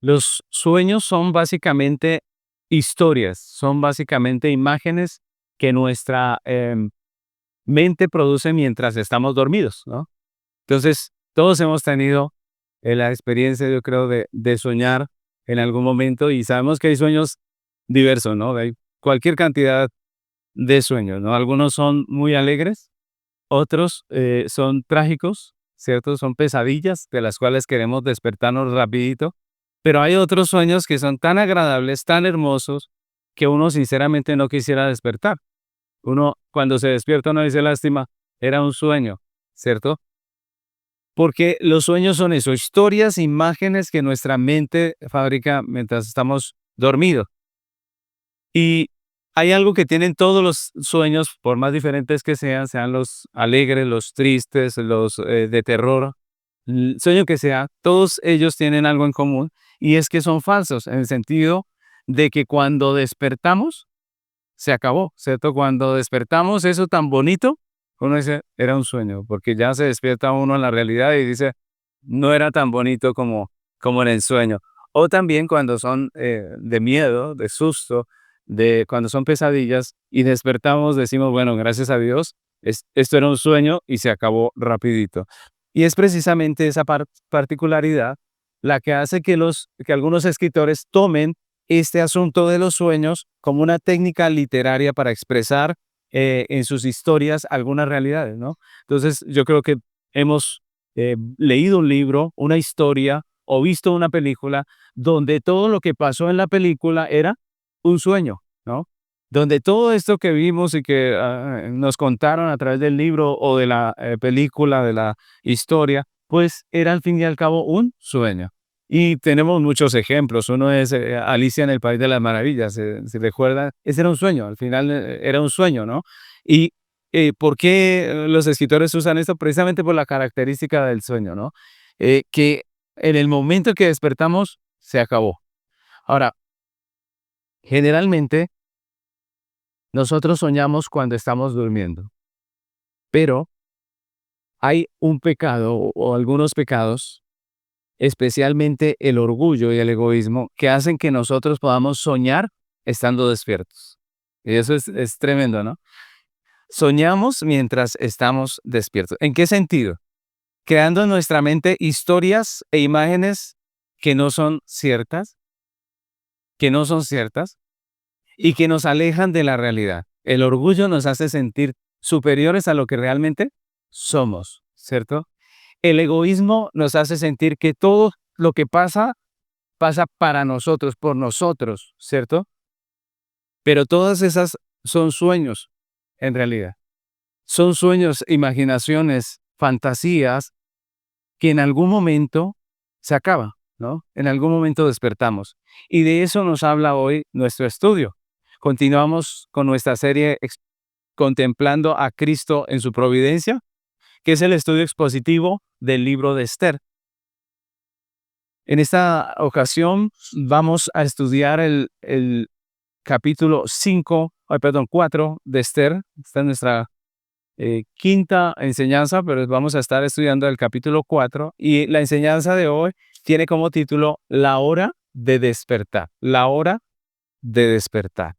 Los sueños son básicamente historias, son básicamente imágenes que nuestra mente produce mientras estamos dormidos, ¿no? Entonces, todos hemos tenido la experiencia, yo creo, de soñar en algún momento y sabemos que hay sueños diversos, ¿no? Hay cualquier cantidad de sueños, ¿no? Algunos son muy alegres, otros son trágicos, ¿cierto? Son pesadillas de las cuales queremos despertarnos rapidito, pero hay otros sueños que son tan agradables, tan hermosos, que uno sinceramente no quisiera despertar. Uno cuando se despierta uno dice, lástima, era un sueño, ¿cierto? Porque los sueños son eso, historias, imágenes que nuestra mente fabrica mientras estamos dormidos. Y hay algo que tienen todos los sueños, por más diferentes que sean, sean los alegres, los tristes, los de terror, el sueño que sea, todos ellos tienen algo en común y es que son falsos, en el sentido de que cuando despertamos, se acabó, ¿cierto? Cuando despertamos, eso tan bonito, uno dice, era un sueño, porque ya se despierta uno en la realidad y dice, no era tan bonito como en el sueño. O también cuando son de miedo, de susto, de cuando son pesadillas y despertamos, decimos, bueno, gracias a Dios, esto era un sueño y se acabó rapidito. Y es precisamente esa particularidad la que hace que algunos escritores tomen este asunto de los sueños como una técnica literaria para expresar en sus historias algunas realidades, ¿no? Entonces, yo creo que hemos leído un libro, una historia o visto una película donde todo lo que pasó en la película era un sueño, ¿no? Donde todo esto que vimos y que nos contaron a través del libro o de la película, de la historia, pues era al fin y al cabo un sueño. Y tenemos muchos ejemplos. Uno es Alicia en el País de las Maravillas. Si recuerdan, ese era un sueño. Al final era un sueño, ¿no? Y ¿por qué los escritores usan esto? Precisamente por la característica del sueño, ¿no? Que en el momento que despertamos, se acabó. Ahora, generalmente nosotros soñamos cuando estamos durmiendo, pero hay un pecado o algunos pecados, especialmente el orgullo y el egoísmo, que hacen que nosotros podamos soñar estando despiertos. Y eso es tremendo, ¿no? Soñamos mientras estamos despiertos. ¿En qué sentido? Creando en nuestra mente historias e imágenes que no son ciertas, que no son ciertas y que nos alejan de la realidad. El orgullo nos hace sentir superiores a lo que realmente somos, ¿cierto? El egoísmo nos hace sentir que todo lo que pasa pasa para nosotros, por nosotros, ¿cierto? Pero todas esas son sueños, en realidad. Son sueños, imaginaciones, fantasías que en algún momento se acaba, ¿no? En algún momento despertamos. Y de eso nos habla hoy nuestro estudio. Continuamos con nuestra serie contemplando a Cristo en su providencia, que es el estudio expositivo del libro de Esther. En esta ocasión vamos a estudiar el capítulo 4 de Esther. Esta es nuestra quinta enseñanza, pero vamos a estar estudiando el capítulo 4 y la enseñanza de hoy tiene como título La hora de despertar. La hora de despertar.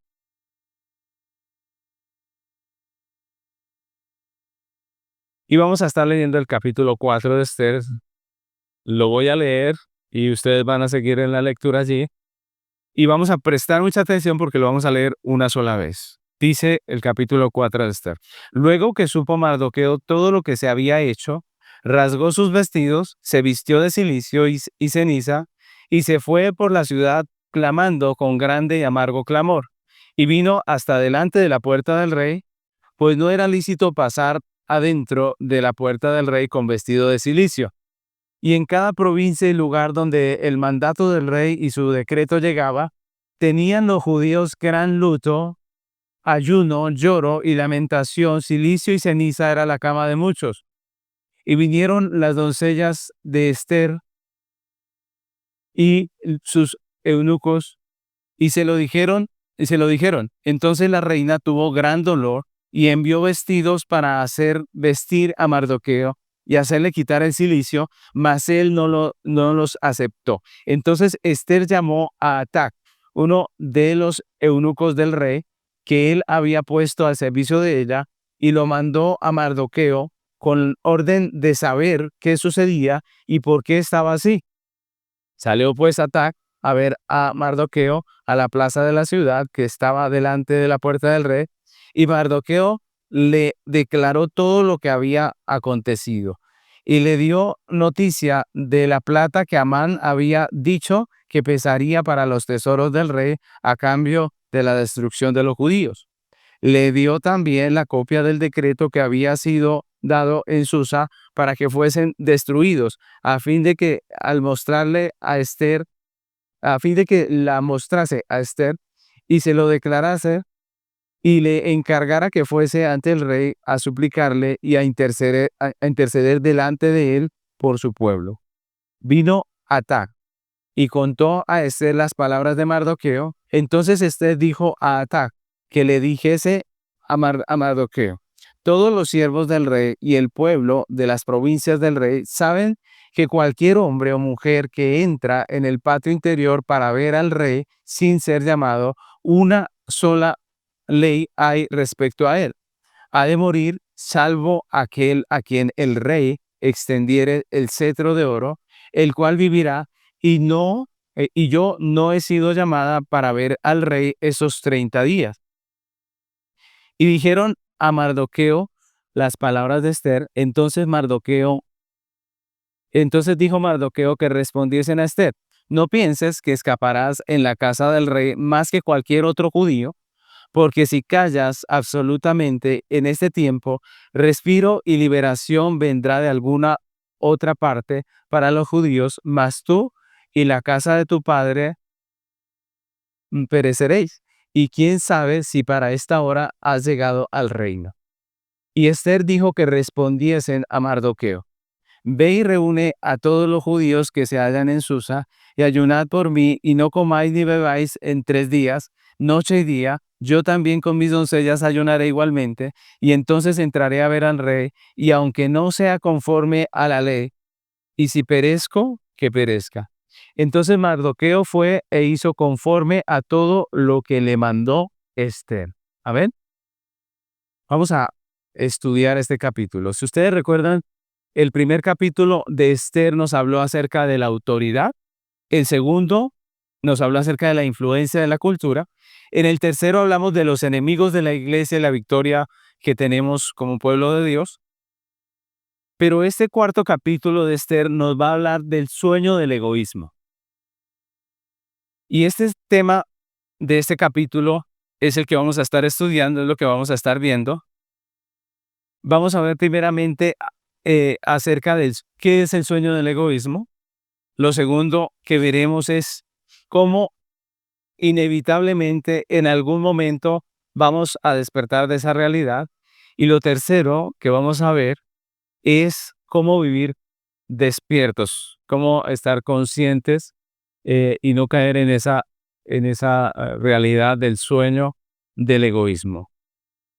Y vamos a estar leyendo el capítulo 4 de Esther. Lo voy a leer y ustedes van a seguir en la lectura allí. Y vamos a prestar mucha atención porque lo vamos a leer una sola vez. Dice el capítulo 4 de Esther. Luego que supo Mardoqueo todo lo que se había hecho, rasgó sus vestidos, se vistió de cilicio y ceniza, y se fue por la ciudad clamando con grande y amargo clamor. Y vino hasta delante de la puerta del rey, pues no era lícito pasar adentro de la puerta del rey con vestido de cilicio. Y en cada provincia y lugar donde el mandato del rey y su decreto llegaba, tenían los judíos gran luto, ayuno, lloro y lamentación, cilicio y ceniza era la cama de muchos. Y vinieron las doncellas de Esther y sus eunucos y se lo dijeron. Entonces la reina tuvo gran dolor y envió vestidos para hacer vestir a Mardoqueo y hacerle quitar el cilicio, mas él no los aceptó. Entonces Esther llamó a Atac, uno de los eunucos del rey, que él había puesto al servicio de ella, y lo mandó a Mardoqueo con orden de saber qué sucedía y por qué estaba así. Salió pues Atac a ver a Mardoqueo a la plaza de la ciudad que estaba delante de la puerta del rey, y Mardoqueo le declaró todo lo que había acontecido y le dio noticia de la plata que Amán había dicho que pesaría para los tesoros del rey a cambio de la destrucción de los judíos. Le dio también la copia del decreto que había sido dado en Susa para que fuesen destruidos, a fin de que al mostrarle a Esther, a fin de que la mostrase a Esther y se lo declarase y le encargara que fuese ante el rey a suplicarle y a interceder delante de él por su pueblo. Vino Atac y contó a Esther las palabras de Mardoqueo. Entonces Esther dijo a Atac que le dijese a Mardoqueo: todos los siervos del rey y el pueblo de las provincias del rey saben que cualquier hombre o mujer que entra en el patio interior para ver al rey sin ser llamado, una sola ley hay respecto a él: ha de morir, salvo aquel a quien el rey extendiere el cetro de oro, el cual vivirá, y yo no he sido llamada para ver al rey esos 30 días. Y dijeron a Mardoqueo las palabras de Esther. Entonces dijo Mardoqueo que respondiesen a Esther: no pienses que escaparás en la casa del rey más que cualquier otro judío, porque si callas absolutamente en este tiempo, respiro y liberación vendrá de alguna otra parte para los judíos, mas tú y la casa de tu padre pereceréis. Y quién sabe si para esta hora has llegado al reino. Y Esther dijo que respondiesen a Mardoqueo: ve y reúne a todos los judíos que se hallan en Susa, y ayunad por mí, y no comáis ni bebáis en 3 días, noche y día. Yo también con mis doncellas ayunaré igualmente, y entonces entraré a ver al rey, y aunque no sea conforme a la ley, y si perezco, que perezca. Entonces Mardoqueo fue e hizo conforme a todo lo que le mandó Esther. Amén. Vamos a estudiar este capítulo. Si ustedes recuerdan, el primer capítulo de Esther nos habló acerca de la autoridad. El segundo nos habló acerca de la influencia de la cultura. En el tercero hablamos de los enemigos de la iglesia y la victoria que tenemos como pueblo de Dios. Pero este cuarto capítulo de Esther nos va a hablar del sueño del egoísmo. Y este tema de este capítulo es el que vamos a estar estudiando, es lo que vamos a estar viendo. Vamos a ver primeramente acerca de qué es el sueño del egoísmo. Lo segundo que veremos es cómo inevitablemente en algún momento vamos a despertar de esa realidad. Y lo tercero que vamos a ver es cómo vivir despiertos, cómo estar conscientes y no caer en esa realidad del sueño del egoísmo.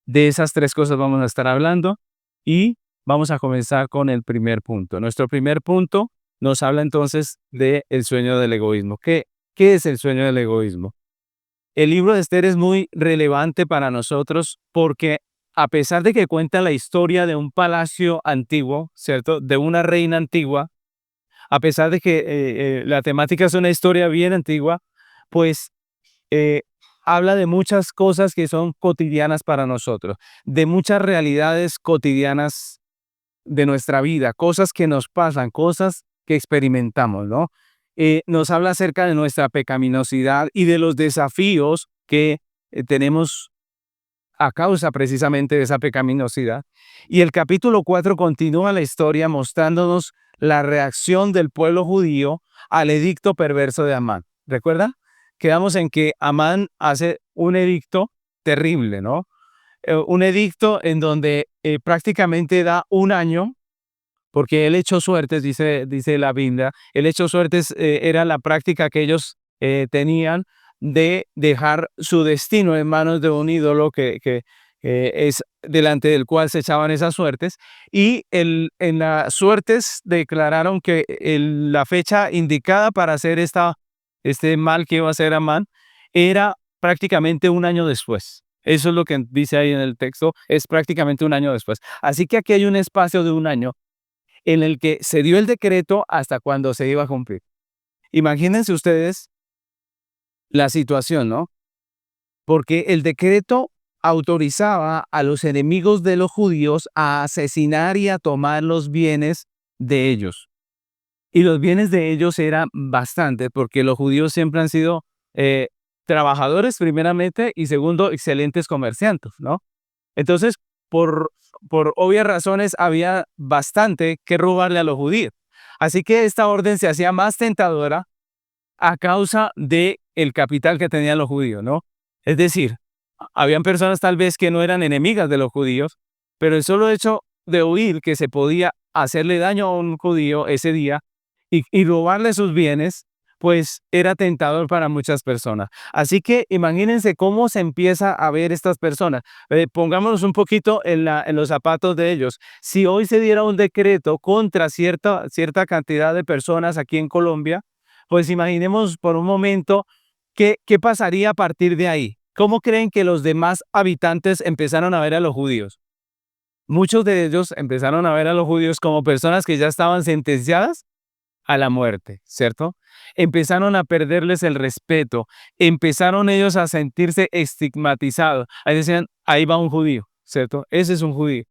De esas 3 cosas vamos a estar hablando y vamos a comenzar con el primer punto. Nuestro primer punto nos habla entonces del sueño del egoísmo. ¿Qué es el sueño del egoísmo? El libro de Esther es muy relevante para nosotros porque a pesar de que cuenta la historia de un palacio antiguo, ¿cierto? De una reina antigua, a pesar de que la temática es una historia bien antigua, pues eh, habla de muchas cosas que son cotidianas para nosotros, de muchas realidades cotidianas de nuestra vida, cosas que nos pasan, cosas que experimentamos, ¿no? Nos habla acerca de nuestra pecaminosidad y de los desafíos que tenemos a causa precisamente de esa pecaminosidad. Y el capítulo 4 continúa la historia mostrándonos la reacción del pueblo judío al edicto perverso de Amán. ¿Recuerda? Quedamos en que Amán hace un edicto terrible, ¿no? Un edicto en donde prácticamente da un año, porque él echó suertes, dice la Biblia. El hecho suertes era la práctica que ellos tenían de dejar su destino en manos de un ídolo que es delante del cual se echaban esas suertes, y en las suertes declararon que la fecha indicada para hacer este mal que iba a hacer Amán era prácticamente un año después. Eso es lo que dice ahí en el texto, es prácticamente un año después. Así que aquí hay un espacio de un año en el que se dio el decreto hasta cuando se iba a cumplir. Imagínense ustedes la situación, ¿no? Porque el decreto autorizaba a los enemigos de los judíos a asesinar y a tomar los bienes de ellos. Y los bienes de ellos eran bastantes, porque los judíos siempre han sido eh, trabajadores primeramente y segundo, excelentes comerciantes, ¿no? Entonces, por, por obvias razones, había bastante que robarle a los judíos. Así que esta orden se hacía más tentadora a causa de el capital que tenían los judíos, ¿no? Es decir, habían personas tal vez que no eran enemigas de los judíos, pero el solo hecho de oír que se podía hacerle daño a un judío ese día y robarle sus bienes, pues era tentador para muchas personas. Así que imagínense cómo se empieza a ver estas personas. Pongámonos un poquito en los zapatos de ellos. Si hoy se diera un decreto contra cierta cantidad de personas aquí en Colombia, pues imaginemos por un momento qué pasaría a partir de ahí. ¿Cómo creen que los demás habitantes empezaron a ver a los judíos? Muchos de ellos empezaron a ver a los judíos como personas que ya estaban sentenciadas a la muerte, ¿cierto? Empezaron a perderles el respeto, empezaron ellos a sentirse estigmatizados. Ahí decían, ahí va un judío, ¿cierto? Ese es un judío.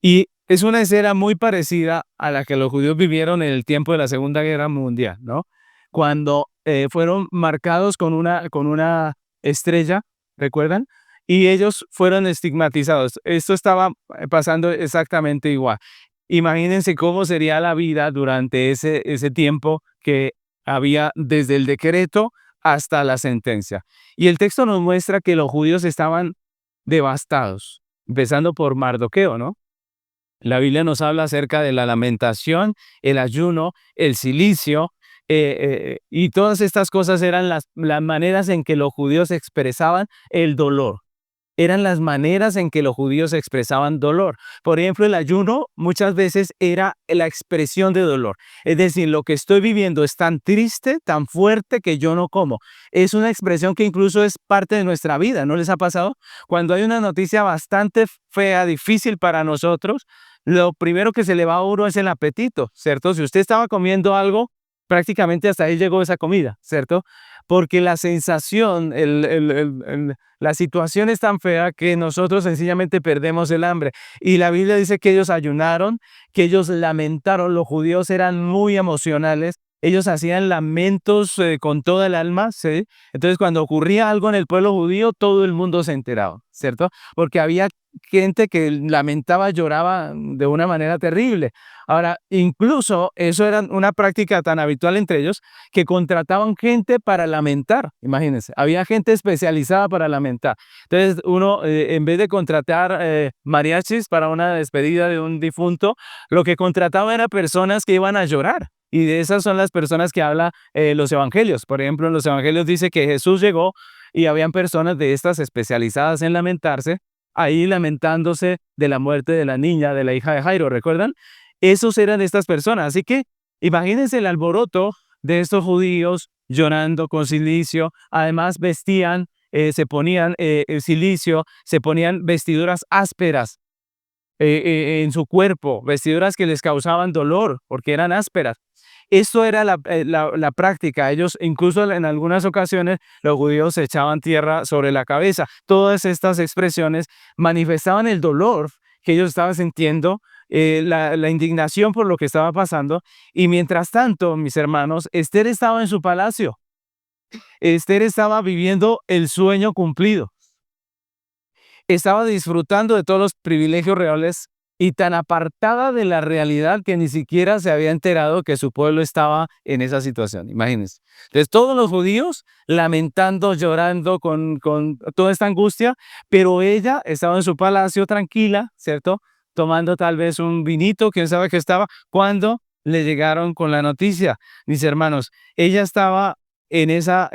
Y es una escena muy parecida a la que los judíos vivieron en el tiempo de la Segunda Guerra Mundial, ¿no? Cuando fueron marcados con una estrella, ¿recuerdan? Y ellos fueron estigmatizados. Esto estaba pasando exactamente igual. Imagínense cómo sería la vida durante ese tiempo que había desde el decreto hasta la sentencia. Y el texto nos muestra que los judíos estaban devastados, empezando por Mardoqueo, ¿no? La Biblia nos habla acerca de la lamentación, el ayuno, el silicio, y todas estas cosas eran las maneras en que los judíos expresaban el dolor. Eran las maneras en que los judíos expresaban dolor. Por ejemplo, el ayuno muchas veces era la expresión de dolor. Es decir, lo que estoy viviendo es tan triste, tan fuerte que yo no como. Es una expresión que incluso es parte de nuestra vida, ¿no les ha pasado? Cuando hay una noticia bastante fea, difícil para nosotros, lo primero que se le va a uno es el apetito, ¿cierto? Si usted estaba comiendo algo, prácticamente hasta ahí llegó esa comida, ¿cierto? Porque la sensación, la situación es tan fea que nosotros sencillamente perdemos el hambre. Y la Biblia dice que ellos ayunaron, que ellos lamentaron. Los judíos eran muy emocionales. Ellos hacían lamentos con toda el alma, ¿sí? Entonces, cuando ocurría algo en el pueblo judío, todo el mundo se enteraba, ¿cierto? Porque había gente que lamentaba, lloraba de una manera terrible. Ahora, incluso eso era una práctica tan habitual entre ellos que contrataban gente para lamentar, imagínense, había gente especializada para lamentar. Entonces, uno, en vez de contratar mariachis para una despedida de un difunto, lo que contrataba era personas que iban a llorar. Y de esas son las personas que habla los evangelios. Por ejemplo, en los evangelios dice que Jesús llegó y habían personas de estas especializadas en lamentarse, ahí lamentándose de la muerte de la niña, de la hija de Jairo, ¿recuerdan? Esos eran estas personas. Así que imagínense el alboroto de estos judíos llorando con cilicio. Además vestían, se ponían silicio, se ponían vestiduras ásperas en su cuerpo, vestiduras que les causaban dolor porque eran ásperas. Esto era la práctica. Ellos, incluso en algunas ocasiones, los judíos echaban tierra sobre la cabeza. Todas estas expresiones manifestaban el dolor que ellos estaban sintiendo, la indignación por lo que estaba pasando. Y mientras tanto, mis hermanos, Esther estaba en su palacio. Esther estaba viviendo el sueño cumplido. Estaba disfrutando de todos los privilegios reales y tan apartada de la realidad que ni siquiera se había enterado que su pueblo estaba en esa situación. Imagínense. Entonces, todos los judíos lamentando, llorando con toda esta angustia, pero ella estaba en su palacio tranquila, ¿cierto? Tomando tal vez un vinito, quién sabe qué estaba, cuando le llegaron con la noticia. Mis hermanos, ella estaba en esa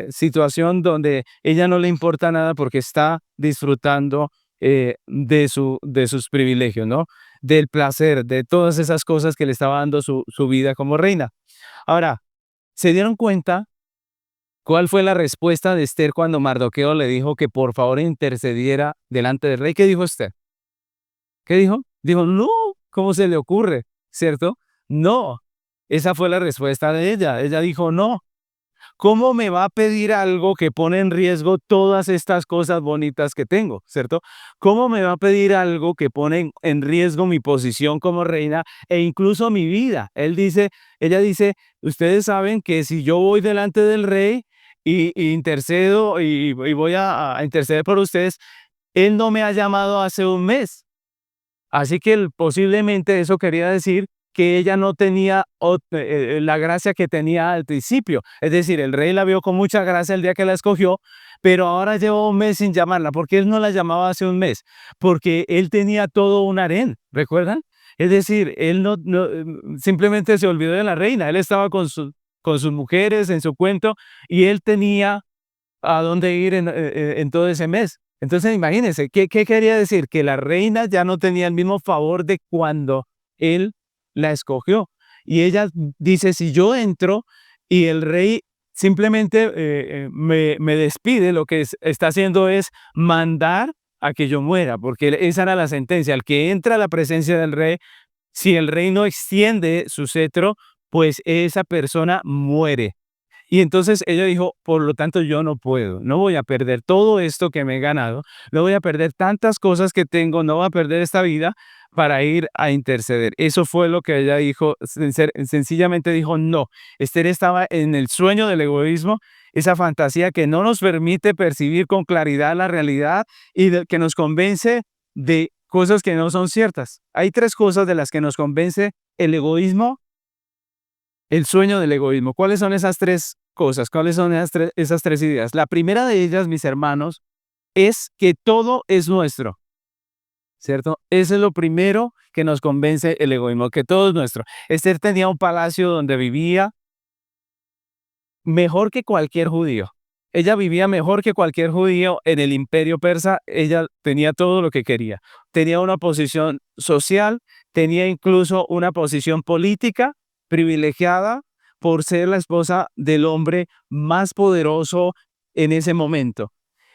situación donde ella no le importa nada porque está disfrutando de sus privilegios, ¿no? Del placer, de todas esas cosas que le estaba dando su vida como reina. Ahora, ¿se dieron cuenta cuál fue la respuesta de Esther cuando Mardoqueo le dijo que por favor intercediera delante del rey? ¿Qué dijo Esther? ¿Qué dijo? Dijo, no, ¿cómo se le ocurre? ¿Cierto? No. Esa fue la respuesta de ella. Ella dijo, no. ¿Cómo me va a pedir algo que pone en riesgo todas estas cosas bonitas que tengo? ¿Cierto? ¿Cómo me va a pedir algo que pone en riesgo mi posición como reina e incluso mi vida? Ella dice, ustedes saben que si yo voy delante del rey y intercedo y voy a interceder por ustedes, él no me ha llamado hace un mes. Así que posiblemente eso quería decir que ella no tenía la gracia que tenía al principio. Es decir, el rey la vio con mucha gracia el día que la escogió, pero ahora lleva un mes sin llamarla. ¿Por qué él no la llamaba hace un mes? Porque él tenía todo un harén, ¿recuerdan? Es decir, él simplemente se olvidó de la reina. Él estaba con sus mujeres en su cuento y él tenía a dónde ir en todo ese mes. Entonces, imagínense, ¿qué quería decir? Que la reina ya no tenía el mismo favor de cuando él la escogió. Y ella dice, si yo entro y el rey simplemente me despide, lo que está haciendo es mandar a que yo muera, porque esa era la sentencia. El que entra a la presencia del rey, si el rey no extiende su cetro, pues esa persona muere. Y entonces ella dijo, por lo tanto yo no puedo, no voy a perder todo esto que me he ganado, no voy a perder tantas cosas que tengo, no voy a perder esta vida para ir a interceder. Eso fue lo que ella dijo, sencillamente dijo no. Esther estaba en el sueño del egoísmo, esa fantasía que no nos permite percibir con claridad la realidad y que nos convence de cosas que no son ciertas. Hay tres cosas de las que nos convence el egoísmo, el sueño del egoísmo. ¿Cuáles son esas tres cosas? ¿Cuáles son esas tres ideas? La primera de ellas, mis hermanos, es que todo es nuestro, ¿cierto? Eso es lo primero que nos convence el egoísmo, que todo es nuestro. Esther tenía un palacio donde vivía mejor que cualquier judío. Ella vivía mejor que cualquier judío en el imperio persa. Ella tenía todo lo que quería. Tenía una posición social, tenía incluso una posición política privilegiada por ser la esposa del hombre más poderoso en ese momento.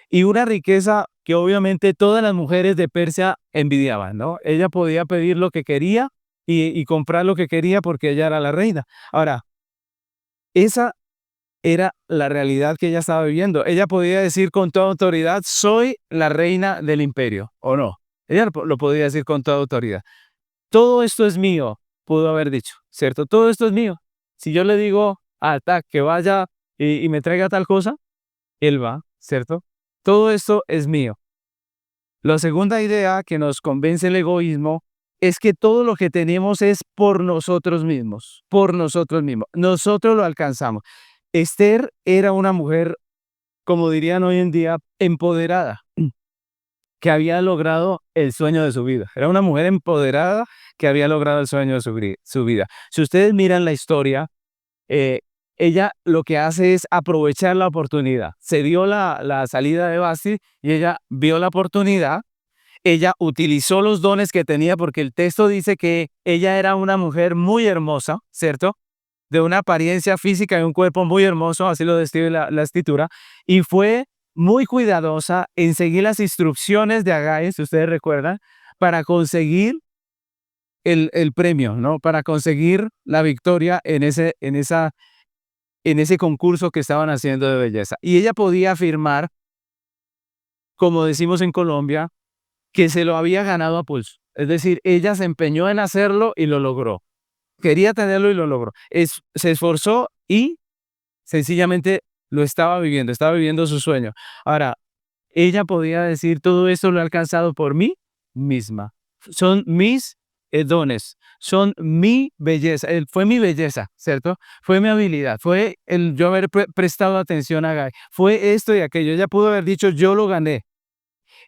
Y una riqueza que obviamente todas las mujeres de Persia envidiaban, ¿no? Ella podía pedir lo que quería y comprar lo que quería porque ella era la reina. Ahora, esa era la realidad que ella estaba viviendo. Ella podía decir con toda autoridad, soy la reina del imperio, ¿o no? Ella lo podía decir con toda autoridad. Todo esto es mío, pudo haber dicho, ¿cierto? Todo esto es mío. Si yo le digo a Tac que vaya y me traiga tal cosa, él va, ¿cierto? Todo esto es mío. La segunda idea que nos convence el egoísmo es que todo lo que tenemos es por nosotros mismos, por nosotros mismos. Nosotros lo alcanzamos. Esther era una mujer, como dirían hoy en día, empoderada, que había logrado el sueño de su vida. Era una mujer empoderada que había logrado el sueño de su vida. Si ustedes miran la historia, eh, ella lo que hace es aprovechar la oportunidad. Se dio la salida de Basti y ella vio la oportunidad. Ella utilizó los dones que tenía porque el texto dice que ella era una mujer muy hermosa, ¿cierto? De una apariencia física y un cuerpo muy hermoso, así lo describe la escritura, y fue muy cuidadosa en seguir las instrucciones de Agai, si ustedes recuerdan, para conseguir el premio, ¿no? Para conseguir la victoria en ese concurso que estaban haciendo de belleza. Y ella podía afirmar, como decimos en Colombia, que se lo había ganado a pulso. Es decir, ella se empeñó en hacerlo y lo logró. Quería tenerlo y lo logró. Se esforzó y sencillamente lo estaba viviendo su sueño. Ahora, ella podía decir, todo esto lo he alcanzado por mí misma. Son mis dones, son mi belleza. Fue mi belleza, ¿cierto? Fue mi habilidad, fue el yo haber prestado atención a Guy. Fue esto y aquello. Ella pudo haber dicho, yo lo gané.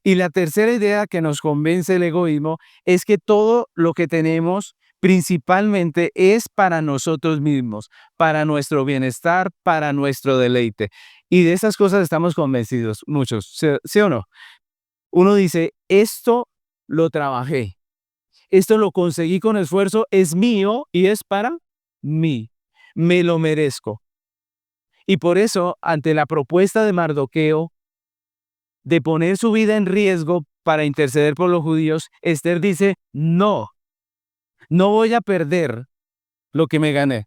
Y la tercera idea que nos convence el egoísmo es que todo lo que tenemos principalmente es para nosotros mismos, para nuestro bienestar, para nuestro deleite. Y de esas cosas estamos convencidos, muchos, ¿sí o no? Uno dice, esto lo trabajé, esto lo conseguí con esfuerzo, es mío y es para mí. Me lo merezco. Y por eso, ante la propuesta de Mardoqueo de poner su vida en riesgo para interceder por los judíos, Esther dice, no, no voy a perder lo que me gané.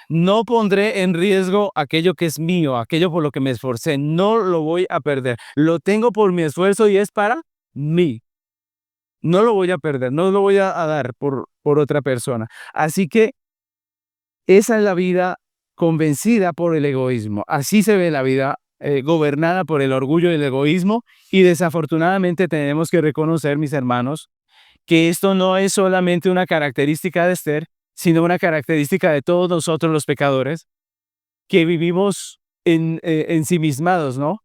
No pondré en riesgo aquello que es mío, aquello por lo que me esforcé. No lo voy a perder. Lo tengo por mi esfuerzo y es para mí. No lo voy a perder, no lo voy a dar por otra persona. Así que esa es la vida convencida por el egoísmo. Así se ve la vida gobernada por el orgullo y el egoísmo. Y desafortunadamente tenemos que reconocer, mis hermanos, que esto no es solamente una característica de Esther, sino una característica de todos nosotros los pecadores, que vivimos ensimismados, ¿no?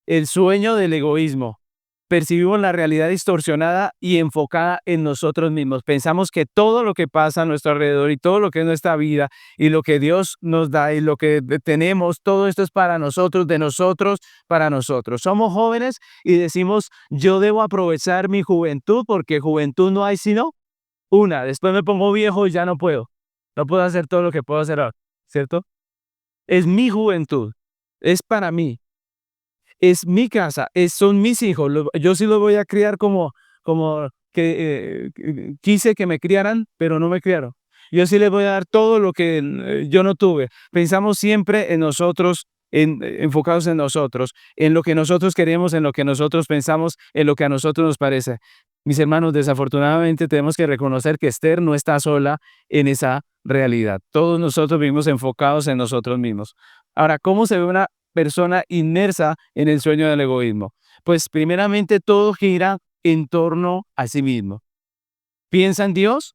El sueño del egoísmo. Percibimos la realidad distorsionada y enfocada en nosotros mismos. Pensamos que todo lo que pasa a nuestro alrededor y todo lo que es nuestra vida y lo que Dios nos da y lo que tenemos, todo esto es para nosotros, de nosotros, para nosotros. Somos jóvenes y decimos, yo debo aprovechar mi juventud porque juventud no hay sino una. Después me pongo viejo y ya no puedo. No puedo hacer todo lo que puedo hacer ahora, ¿cierto? Es mi juventud, es para mí, es mi casa, son mis hijos. Yo sí los voy a criar como quise que me criaran, pero no me criaron. Yo sí les voy a dar todo lo que yo no tuve. Pensamos siempre en nosotros, enfocados en nosotros, en lo que nosotros queremos, en lo que nosotros pensamos, en lo que a nosotros nos parece. Mis hermanos, desafortunadamente tenemos que reconocer que Esther no está sola en esa realidad. Todos nosotros vivimos enfocados en nosotros mismos. Ahora, ¿cómo se ve una persona inmersa en el sueño del egoísmo? Pues primeramente todo gira en torno a sí mismo. Piensa en Dios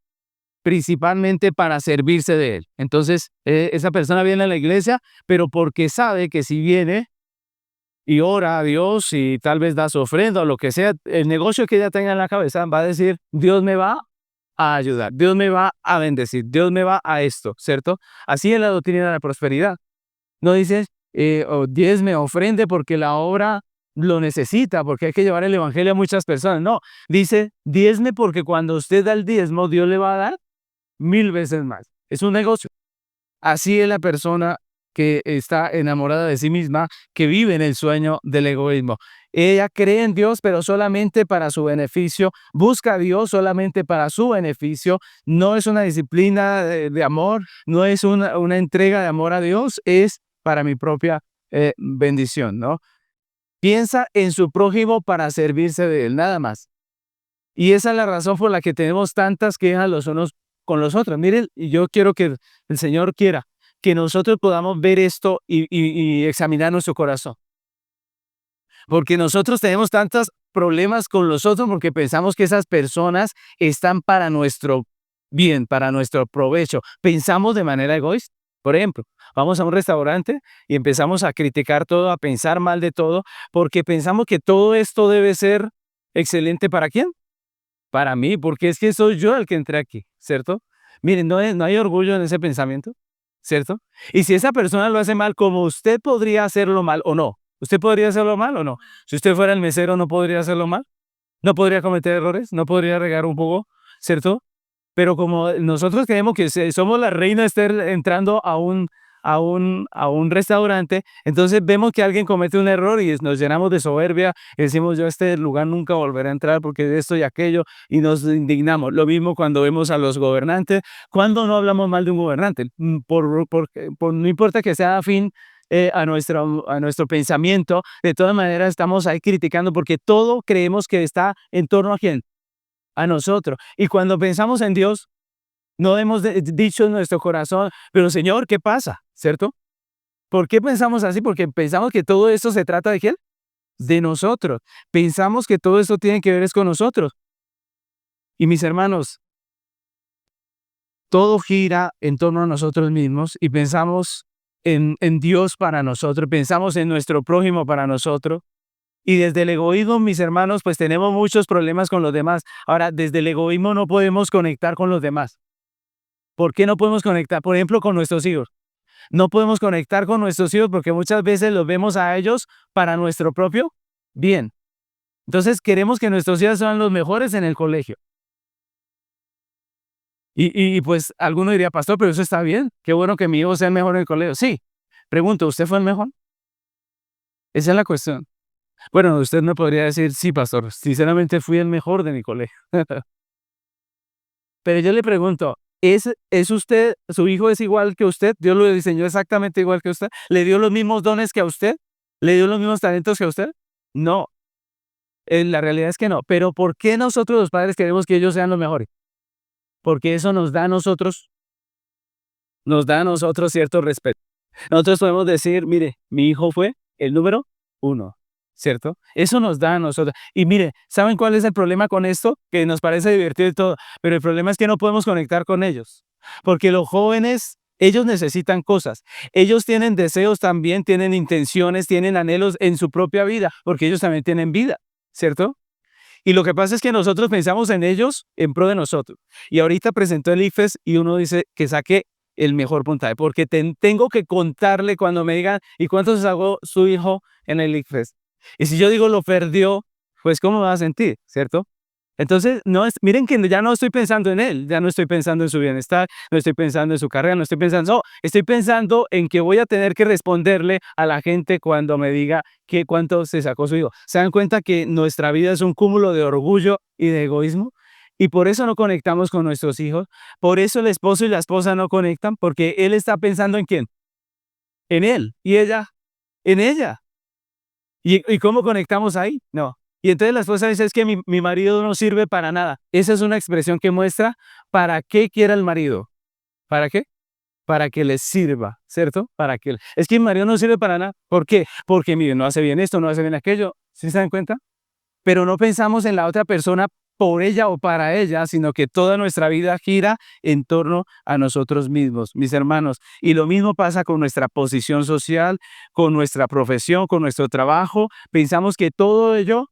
principalmente para servirse de Él. Entonces, esa persona viene a la iglesia, pero porque sabe que si viene y ora a Dios y tal vez da su ofrenda o lo que sea, el negocio que ella tenga en la cabeza va a decir, Dios me va a ayudar, Dios me va a bendecir, Dios me va a esto, ¿cierto? Así es la doctrina de la prosperidad. No dices, o diezme, ofrende porque la obra lo necesita, porque hay que llevar el evangelio a muchas personas. No, dice, diezme porque cuando usted da el diezmo, Dios le va a dar 1000 veces más. Es un negocio. Así es la persona que está enamorada de sí misma, que vive en el sueño del egoísmo. Ella cree en Dios, pero solamente para su beneficio, busca a Dios solamente para su beneficio. No es una disciplina de amor, no es una entrega de amor a Dios, es para mi propia bendición, ¿no? Piensa en su prójimo para servirse de él, nada más. Y esa es la razón por la que tenemos tantas quejas los unos con los otros. Miren, y yo quiero que el Señor quiera que nosotros podamos ver esto y examinar nuestro corazón. Porque nosotros tenemos tantos problemas con los otros porque pensamos que esas personas están para nuestro bien, para nuestro provecho. Pensamos de manera egoísta. Por ejemplo, vamos a un restaurante y empezamos a criticar todo, a pensar mal de todo, porque pensamos que todo esto debe ser excelente ¿para quién? Para mí, porque es que soy yo el que entré aquí, ¿cierto? Miren, no hay orgullo en ese pensamiento, ¿cierto? Y si esa persona lo hace mal, como usted podría hacerlo mal o no. ¿Usted podría hacerlo mal o no? Si usted fuera el mesero, ¿no podría hacerlo mal? ¿No podría cometer errores? ¿No podría regar un poco? ¿Cierto? Pero como nosotros creemos que somos la reina de estar entrando a un restaurante, entonces vemos que alguien comete un error y nos llenamos de soberbia y decimos, yo a este lugar nunca volveré a entrar porque de esto y aquello, y nos indignamos. Lo mismo cuando vemos a los gobernantes. ¿Cuándo no hablamos mal de un gobernante? No importa que sea afín a nuestro pensamiento, de todas maneras estamos ahí criticando porque todo creemos que está en torno a quién, a nosotros. Y cuando pensamos en Dios, no hemos dicho en nuestro corazón, pero Señor, ¿qué pasa? ¿Cierto? ¿Por qué pensamos así? Porque pensamos que todo esto se trata de quién? De nosotros. Pensamos que todo esto tiene que ver es con nosotros. Y mis hermanos, todo gira en torno a nosotros mismos y pensamos en Dios para nosotros, pensamos en nuestro prójimo para nosotros. Y desde el egoísmo, mis hermanos, pues tenemos muchos problemas con los demás. Ahora, desde el egoísmo no podemos conectar con los demás. ¿Por qué no podemos conectar? Por ejemplo, con nuestros hijos. No podemos conectar con nuestros hijos porque muchas veces los vemos a ellos para nuestro propio bien. Entonces queremos que nuestros hijos sean los mejores en el colegio. Pues alguno diría, pastor, pero eso está bien. Qué bueno que mi hijo sea el mejor en el colegio. Sí. Pregunto, ¿usted fue el mejor? Esa es la cuestión. Bueno, usted me podría decir, sí, pastor, sinceramente fui el mejor de mi colegio. Pero yo le pregunto, ¿es usted, su hijo es igual que usted? ¿Dios lo diseñó exactamente igual que usted? ¿Le dio los mismos dones que a usted? ¿Le dio los mismos talentos que a usted? No, la realidad es que no. Pero ¿por qué nosotros los padres queremos que ellos sean los mejores? Porque eso nos da a nosotros cierto respeto. Nosotros podemos decir, mire, mi hijo fue el número uno, ¿cierto? Eso nos da a nosotros. Y mire, ¿saben cuál es el problema con esto? Que nos parece divertido y todo, pero el problema es que no podemos conectar con ellos. Porque los jóvenes, ellos necesitan cosas. Ellos tienen deseos también, tienen intenciones, tienen anhelos en su propia vida, porque ellos también tienen vida, ¿cierto? Y lo que pasa es que nosotros pensamos en ellos en pro de nosotros. Y ahorita presentó el IFES y uno dice que saque el mejor puntaje, porque tengo que contarle cuando me digan, ¿y cuánto se sacó su hijo en el IFES? Y si yo digo lo perdió, pues ¿cómo va a sentir, cierto? Entonces, miren que ya no estoy pensando en él, ya no estoy pensando en su bienestar, no estoy pensando en su carrera, no estoy pensando, no, estoy pensando en que voy a tener que responderle a la gente cuando me diga que cuánto se sacó su hijo. ¿Se dan cuenta que nuestra vida es un cúmulo de orgullo y de egoísmo? Y por eso no conectamos con nuestros hijos, por eso el esposo y la esposa no conectan, porque él está pensando ¿en quién? En él, y ella, en ella. ¿Y cómo conectamos ahí? No. Y entonces la esposa dice, es que mi marido no sirve para nada. Esa es una expresión que muestra para qué quiere el marido. ¿Para qué? Para que le sirva, ¿cierto? Es que mi marido no sirve para nada. ¿Por qué? Porque, mire, no hace bien esto, no hace bien aquello. ¿Sí se dan cuenta? Pero no pensamos en la otra persona por ella o para ella, sino que toda nuestra vida gira en torno a nosotros mismos, mis hermanos. Y lo mismo pasa con nuestra posición social, con nuestra profesión, con nuestro trabajo. Pensamos que todo ello,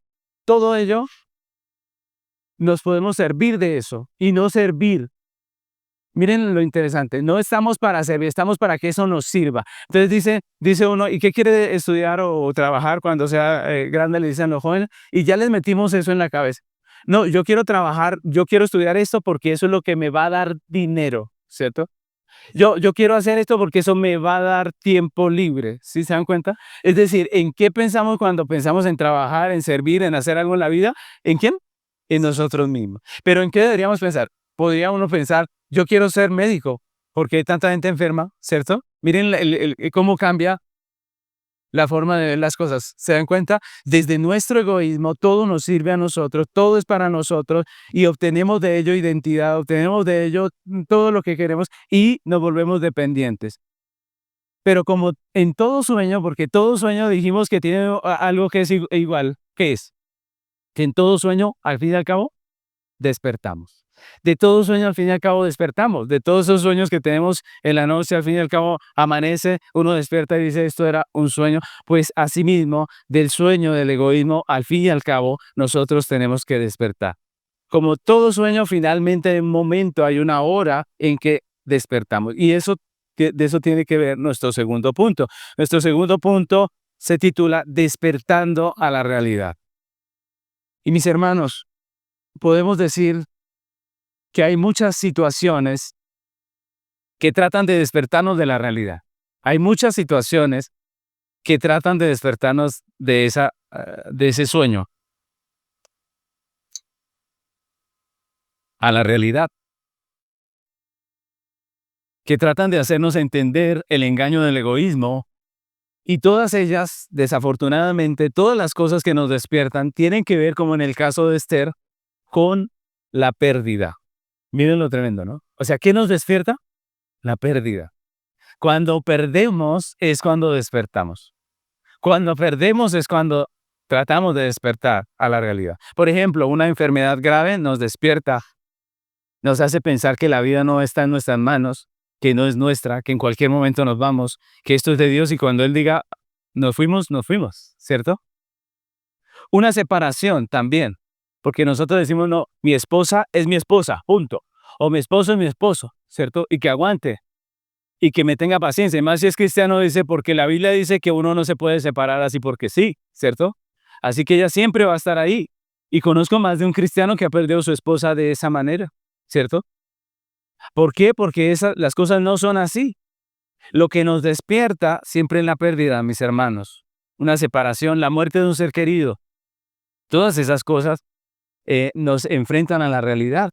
nos podemos servir de eso y no servir. Miren lo interesante, no estamos para servir, estamos para que eso nos sirva. Entonces dice uno, ¿y qué quiere estudiar o trabajar cuando sea grande? Le dicen los jóvenes, y ya les metimos eso en la cabeza. No, yo quiero trabajar, yo quiero estudiar esto porque eso es lo que me va a dar dinero, ¿cierto? Yo quiero hacer esto porque eso me va a dar tiempo libre, ¿sí se dan cuenta? Es decir, ¿en qué pensamos cuando pensamos en trabajar, en servir, en hacer algo en la vida? ¿En quién? En nosotros mismos. Pero ¿en qué deberíamos pensar? Podría uno pensar, yo quiero ser médico, porque hay tanta gente enferma, ¿cierto? Miren cómo cambia la forma de ver las cosas. ¿Se dan cuenta? Desde nuestro egoísmo, todo nos sirve a nosotros, todo es para nosotros y obtenemos de ello identidad, obtenemos de ello todo lo que queremos y nos volvemos dependientes. Pero como en todo sueño, porque todo sueño dijimos que tiene algo que es igual, ¿qué es? Que en todo sueño, al fin y al cabo, despertamos. De todo sueño, al fin y al cabo, despertamos. De todos esos sueños que tenemos en la noche, al fin y al cabo, amanece, uno despierta y dice, esto era un sueño. Pues asimismo, del sueño del egoísmo, al fin y al cabo, nosotros tenemos que despertar. Como todo sueño, finalmente hay un momento, hay una hora en que despertamos. Y de eso tiene que ver nuestro segundo punto. Nuestro segundo punto se titula Despertando a la realidad. Y mis hermanos, podemos decir que hay muchas situaciones que tratan de despertarnos de la realidad. Hay muchas situaciones que tratan de despertarnos de ese sueño a la realidad, que tratan de hacernos entender el engaño del egoísmo, y todas ellas, desafortunadamente, todas las cosas que nos despiertan tienen que ver, como en el caso de Esther, con la pérdida. Miren lo tremendo, ¿no? O sea, ¿qué nos despierta? La pérdida. Cuando perdemos es cuando despertamos. Cuando perdemos es cuando tratamos de despertar a la realidad. Por ejemplo, una enfermedad grave nos despierta, nos hace pensar que la vida no está en nuestras manos, que no es nuestra, que en cualquier momento nos vamos, que esto es de Dios y cuando Él diga, nos fuimos, ¿cierto? Una separación también, porque nosotros decimos, no, mi esposa es mi esposa, punto. O mi esposo es mi esposo, ¿cierto? Y que aguante, y que me tenga paciencia. Y más si es cristiano, dice, porque la Biblia dice que uno no se puede separar así porque sí, ¿cierto? Así que ella siempre va a estar ahí. Y conozco más de un cristiano que ha perdido a su esposa de esa manera, ¿cierto? ¿Por qué? Porque las cosas no son así. Lo que nos despierta siempre en la pérdida, mis hermanos, una separación, la muerte de un ser querido, todas esas cosas nos enfrentan a la realidad.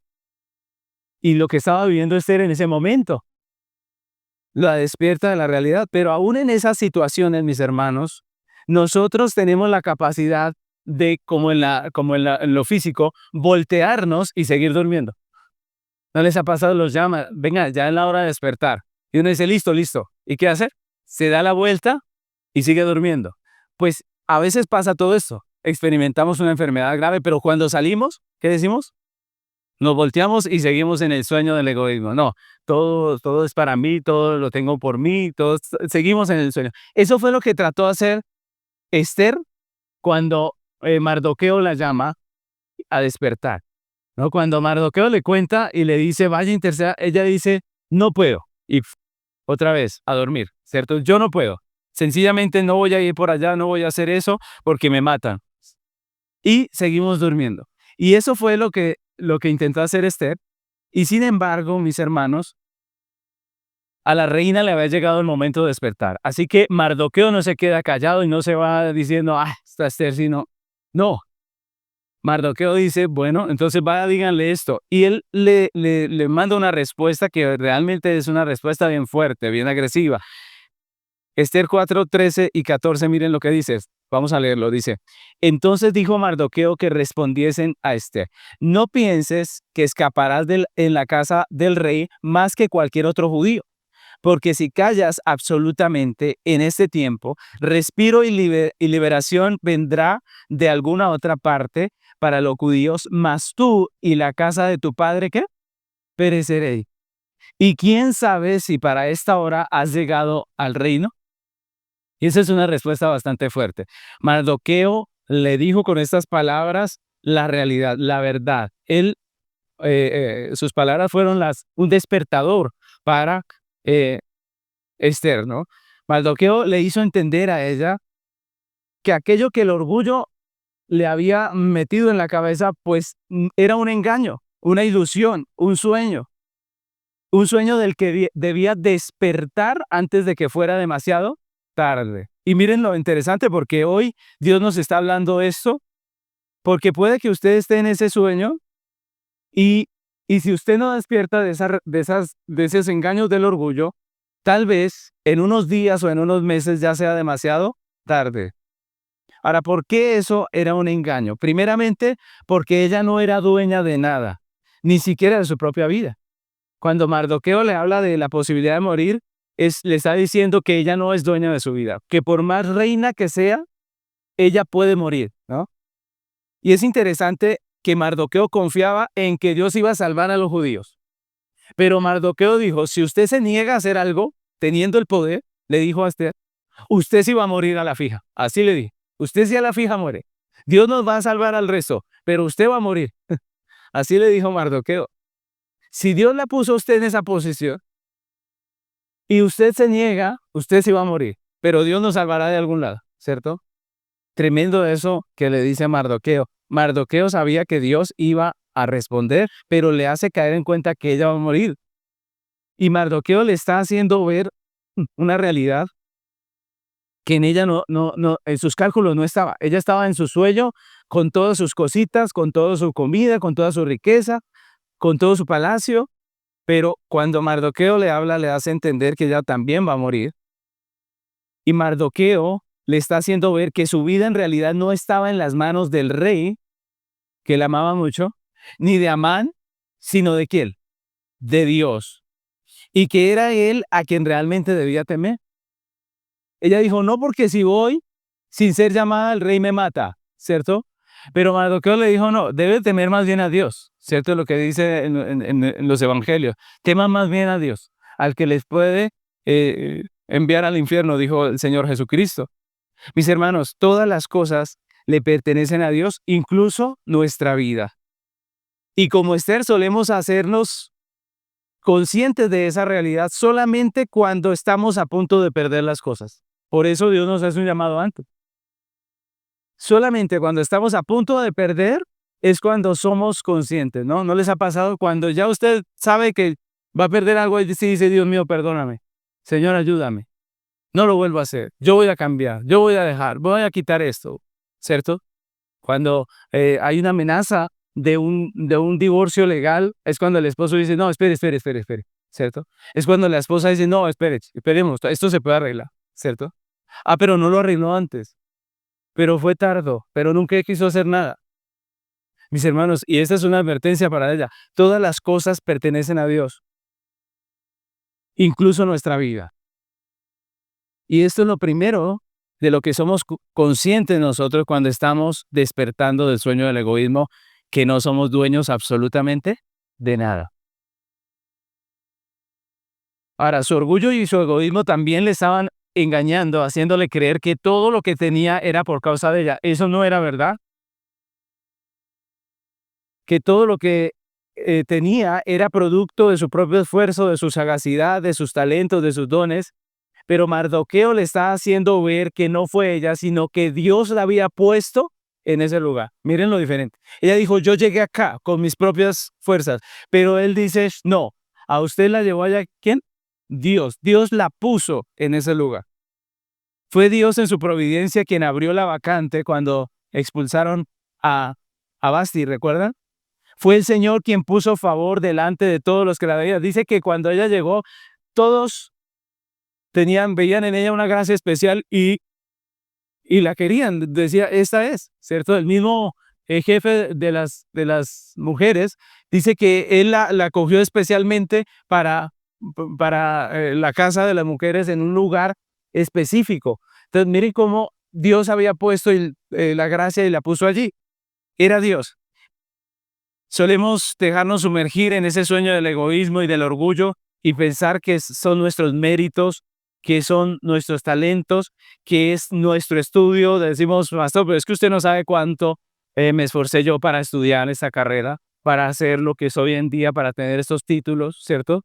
Y lo que estaba viviendo Esther en ese momento, la despierta de la realidad. Pero aún en esas situaciones, mis hermanos, nosotros tenemos la capacidad de, en lo físico, voltearnos y seguir durmiendo. ¿No les ha pasado? Los llama, venga, ya es la hora de despertar. Y uno dice, listo, listo. ¿Y qué hacer? Se da la vuelta y sigue durmiendo. Pues a veces pasa todo esto. Experimentamos una enfermedad grave, pero cuando salimos, ¿qué decimos? Nos volteamos y seguimos en el sueño del egoísmo. No, todo es para mí, todo lo tengo por mí, seguimos en el sueño. Eso fue lo que trató de hacer Esther cuando Mardoqueo la llama a despertar, ¿no? Cuando Mardoqueo le cuenta y le dice, vaya a interceder, ella dice, no puedo. Y otra vez, a dormir, ¿cierto? Yo no puedo. Sencillamente no voy a ir por allá, no voy a hacer eso porque me matan. Y seguimos durmiendo. Y eso fue lo que intentó hacer Esther. Y sin embargo, mis hermanos, a la reina le había llegado el momento de despertar. Así que Mardoqueo no se queda callado y no se va diciendo, está Esther, sino, no. Mardoqueo dice, bueno, entonces vaya, díganle esto. Y él le manda una respuesta que realmente es una respuesta bien fuerte, bien agresiva. Esther 4, 13 y 14, miren lo que dice. Vamos a leerlo, dice. Entonces dijo Mardoqueo que respondiesen a Esther, no pienses que escaparás en la casa del rey más que cualquier otro judío, porque si callas absolutamente en este tiempo, respiro y liberación vendrá de alguna otra parte para los judíos, mas tú y la casa de tu padre, ¿qué? Pereceréis. Y quién sabe si para esta hora has llegado al reino. Y esa es una respuesta bastante fuerte. Mardoqueo le dijo con estas palabras la realidad, la verdad. Sus palabras fueron un despertador para Esther, ¿no? Mardoqueo le hizo entender a ella que aquello que el orgullo le había metido en la cabeza, pues era un engaño, una ilusión, un sueño del que debía despertar antes de que fuera demasiado tarde. Y miren lo interesante, porque hoy Dios nos está hablando esto, porque puede que usted esté en ese sueño y si usted no despierta de esos engaños del orgullo, tal vez en unos días o en unos meses ya sea demasiado tarde. Ahora, ¿por qué eso era un engaño? Primeramente, porque ella no era dueña de nada, ni siquiera de su propia vida. Cuando Mardoqueo le habla de la posibilidad de morir, le está diciendo que ella no es dueña de su vida, que por más reina que sea, ella puede morir, ¿no? Y es interesante que Mardoqueo confiaba en que Dios iba a salvar a los judíos. Pero Mardoqueo dijo, si usted se niega a hacer algo, teniendo el poder, le dijo a Esther, usted sí va a morir a la fija. Así le dije, usted sí a la fija muere. Dios nos va a salvar al resto, pero usted va a morir. Así le dijo Mardoqueo. Si Dios la puso a usted en esa posición y usted se niega, usted sí va a morir, pero Dios nos salvará de algún lado, ¿cierto? Tremendo eso que le dice Mardoqueo. Mardoqueo sabía que Dios iba a responder, pero le hace caer en cuenta que ella va a morir. Y Mardoqueo le está haciendo ver una realidad que en ella en sus cálculos no estaba. Ella estaba en su sueño con todas sus cositas, con toda su comida, con toda su riqueza, con todo su palacio, pero cuando Mardoqueo le habla, le hace entender que ella también va a morir. Y Mardoqueo le está haciendo ver que su vida en realidad no estaba en las manos del rey, que la amaba mucho, ni de Amán, sino de quién, de Dios. Y que era él a quien realmente debía temer. Ella dijo, no, porque si voy sin ser llamada, el rey me mata, ¿cierto? Pero Mardoqueo le dijo, no, debe temer más bien a Dios, ¿cierto? Lo que dice en los evangelios. Teman más bien a Dios, al que les puede enviar al infierno, dijo el Señor Jesucristo. Mis hermanos, todas las cosas le pertenecen a Dios, incluso nuestra vida. Y como Esther solemos hacernos conscientes de esa realidad solamente cuando estamos a punto de perder las cosas. Por eso Dios nos hace un llamado antes. Solamente cuando estamos a punto de perder es cuando somos conscientes, ¿no? ¿No les ha pasado cuando ya usted sabe que va a perder algo y sí dice, Dios mío, perdóname, Señor, ayúdame, no lo vuelvo a hacer, yo voy a cambiar, yo voy a dejar, voy a quitar esto, ¿cierto? Cuando hay una amenaza de un divorcio legal, es cuando el esposo dice, no, espere, espere, espere, espere, ¿cierto? Es cuando la esposa dice, no, espere, esperemos, esto se puede arreglar, ¿cierto? Ah, pero no lo arregló antes, pero fue tardo, pero nunca quiso hacer nada. Mis hermanos, y esta es una advertencia para ella, todas las cosas pertenecen a Dios, incluso nuestra vida. Y esto es lo primero de lo que somos conscientes nosotros cuando estamos despertando del sueño del egoísmo, que no somos dueños absolutamente de nada. Ahora, su orgullo y su egoísmo también le estaban engañando, haciéndole creer que todo lo que tenía era por causa de ella. Eso no era verdad. Que todo lo que tenía era producto de su propio esfuerzo, de su sagacidad, de sus talentos, de sus dones. Pero Mardoqueo le está haciendo ver que no fue ella, sino que Dios la había puesto en ese lugar. Miren lo diferente. Ella dijo, yo llegué acá con mis propias fuerzas, pero él dice, no, a usted la llevó allá, ¿quién? Dios. Dios la puso en ese lugar. Fue Dios en su providencia quien abrió la vacante cuando expulsaron a Basti, ¿recuerdan? Fue el Señor quien puso favor delante de todos los que la veían. Dice que cuando ella llegó, todos veían en ella una gracia especial y la querían. Decía, esta es, ¿cierto? El mismo jefe de las mujeres dice que él la cogió especialmente para la casa de las mujeres en un lugar específico. Entonces, miren cómo Dios había puesto la gracia y la puso allí. Era Dios. Solemos dejarnos sumergir en ese sueño del egoísmo y del orgullo y pensar que son nuestros méritos, que son nuestros talentos, que es nuestro estudio. Decimos, pastor, pero es que usted no sabe cuánto me esforcé yo para estudiar esta carrera, para hacer lo que soy hoy en día, para tener estos títulos, ¿cierto?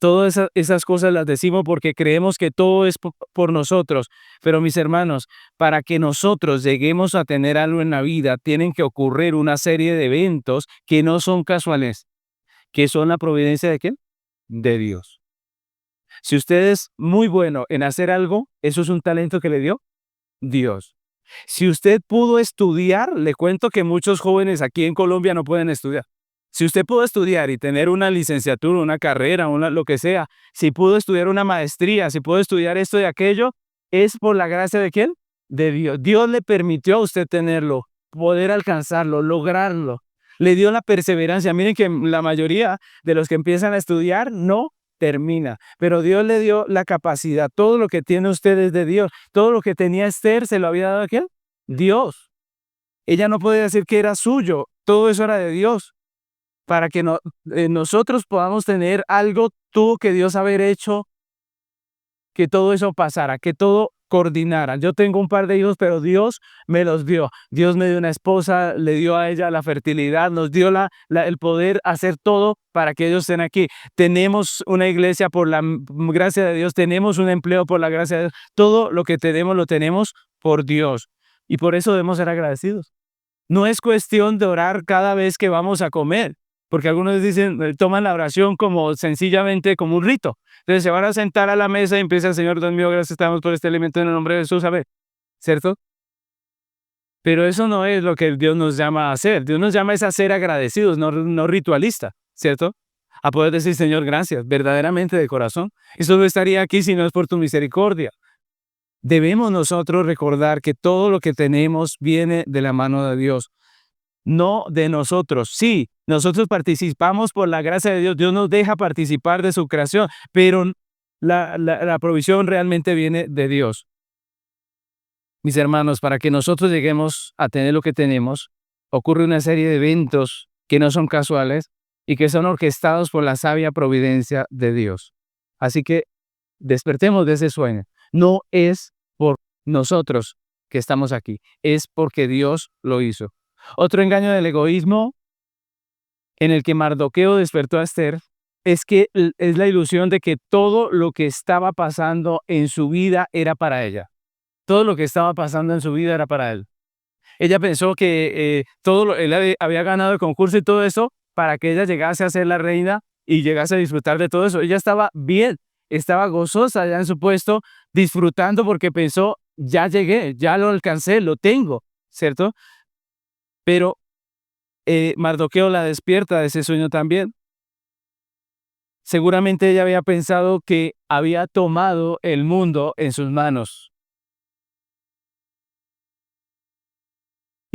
Todas esas cosas las decimos porque creemos que todo es por nosotros. Pero mis hermanos, para que nosotros lleguemos a tener algo en la vida, tienen que ocurrir una serie de eventos que no son casuales, que son la providencia de ¿quién? De Dios. Si usted es muy bueno en hacer algo, eso es un talento que le dio Dios. Si usted pudo estudiar, le cuento que muchos jóvenes aquí en Colombia no pueden estudiar. Si usted pudo estudiar y tener una licenciatura, una carrera, lo que sea, si pudo estudiar una maestría, si pudo estudiar esto y aquello, es por la gracia de ¿quién? De Dios. Dios le permitió a usted tenerlo, poder alcanzarlo, lograrlo. Le dio la perseverancia. Miren que la mayoría de los que empiezan a estudiar no termina, pero Dios le dio la capacidad. Todo lo que tiene usted es de Dios. Todo lo que tenía Esther se lo había dado a ¿quién? Dios. Ella no podía decir que era suyo. Todo eso era de Dios. Para que nosotros podamos tener algo, tuvo que Dios haber hecho que todo eso pasara, que todo coordinara. Yo tengo un par de hijos, pero Dios me los dio. Dios me dio una esposa, le dio a ella la fertilidad, nos dio el poder hacer todo para que ellos estén aquí. Tenemos una iglesia por la gracia de Dios, tenemos un empleo por la gracia de Dios. Todo lo que tenemos lo tenemos por Dios. Y por eso debemos ser agradecidos. No es cuestión de orar cada vez que vamos a comer, porque algunos dicen, toman la oración como sencillamente como un rito. Entonces se van a sentar a la mesa y empiezan, Señor Dios mío, gracias te damos por este alimento en el nombre de Jesús, a ver, ¿cierto? Pero eso no es lo que Dios nos llama a hacer. Dios nos llama es a ser agradecidos, no ritualista, ¿cierto? A poder decir, Señor, gracias, verdaderamente de corazón. Eso no estaría aquí si no es por tu misericordia. Debemos nosotros recordar que todo lo que tenemos viene de la mano de Dios, no de nosotros. Sí, nosotros participamos por la gracia de Dios. Dios nos deja participar de su creación, pero la provisión realmente viene de Dios. Mis hermanos, para que nosotros lleguemos a tener lo que tenemos, ocurre una serie de eventos que no son casuales y que son orquestados por la sabia providencia de Dios. Así que despertemos de ese sueño. No es por nosotros que estamos aquí, es porque Dios lo hizo. Otro engaño del egoísmo en el que Mardoqueo despertó a Esther es que es la ilusión de que todo lo que estaba pasando en su vida era para ella. Todo lo que estaba pasando en su vida era para él. Ella pensó que él había ganado el concurso y todo eso para que ella llegase a ser la reina y llegase a disfrutar de todo eso. Ella estaba bien, estaba gozosa ya en su puesto, disfrutando porque pensó, ya llegué, ya lo alcancé, lo tengo, ¿cierto? Pero Mardoqueo la despierta de ese sueño también. Seguramente ella había pensado que había tomado el mundo en sus manos.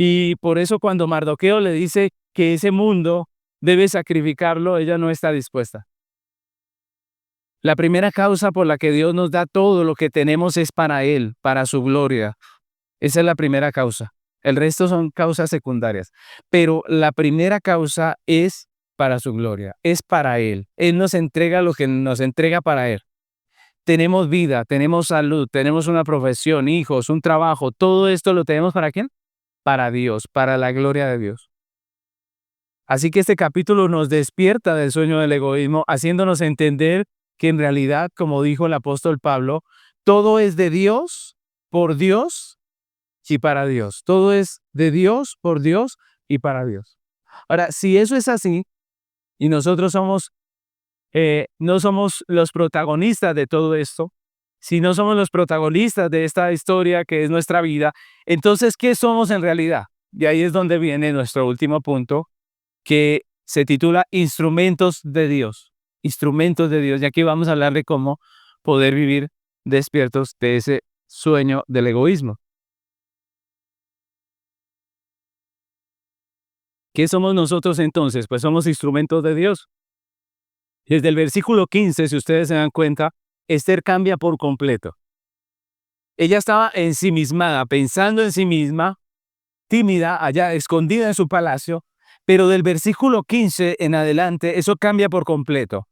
Y por eso cuando Mardoqueo le dice que ese mundo debe sacrificarlo, ella no está dispuesta. La primera causa por la que Dios nos da todo lo que tenemos es para Él, para su gloria. Esa es la primera causa. El resto son causas secundarias. Pero la primera causa es para su gloria, es para Él. Él nos entrega lo que nos entrega para Él. Tenemos vida, tenemos salud, tenemos una profesión, hijos, un trabajo. Todo esto lo tenemos ¿para quién? Para Dios, para la gloria de Dios. Así que este capítulo nos despierta del sueño del egoísmo, haciéndonos entender que en realidad, como dijo el apóstol Pablo, todo es de Dios, por Dios y para Dios. Todo es de Dios, por Dios y para Dios. Ahora, si eso es así, y nosotros no somos los protagonistas de todo esto, si no somos los protagonistas de esta historia que es nuestra vida, entonces, ¿qué somos en realidad? Y ahí es donde viene nuestro último punto, que se titula Instrumentos de Dios. Instrumentos de Dios. Y aquí vamos a hablar de cómo poder vivir despiertos de ese sueño del egoísmo. ¿Qué somos nosotros entonces? Pues somos instrumentos de Dios. Desde el versículo 15, si ustedes se dan cuenta, Esther cambia por completo. Ella estaba ensimismada, pensando en sí misma, tímida, allá escondida en su palacio, pero del versículo 15 en adelante eso cambia por completo.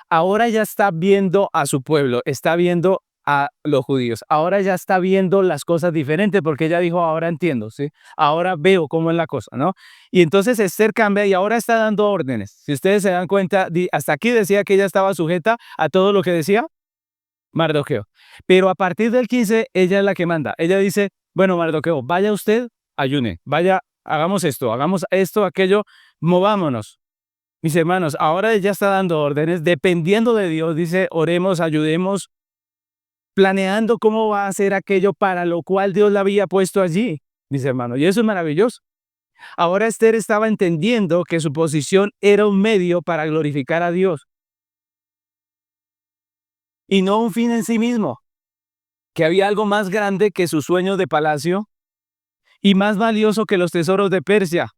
Ahora ya está viendo a su pueblo, está viendo a los judíos. Ahora ya está viendo las cosas diferentes porque ella dijo, ahora entiendo, ¿sí? Ahora veo cómo es la cosa, ¿no? Y entonces Esther cambia y ahora está dando órdenes. Si ustedes se dan cuenta, hasta aquí decía que ella estaba sujeta a todo lo que decía Mardoqueo. Pero a partir del 15, ella es la que manda. Ella dice, bueno, Mardoqueo, vaya usted, ayune, vaya, hagamos esto, aquello, movámonos. Mis hermanos, ahora ella está dando órdenes, dependiendo de Dios, dice, oremos, ayudemos, planeando cómo va a hacer aquello para lo cual Dios la había puesto allí, mis hermanos. Y eso es maravilloso. Ahora Esther estaba entendiendo que su posición era un medio para glorificar a Dios y no un fin en sí mismo, que había algo más grande que su sueño de palacio y más valioso que los tesoros de Persia.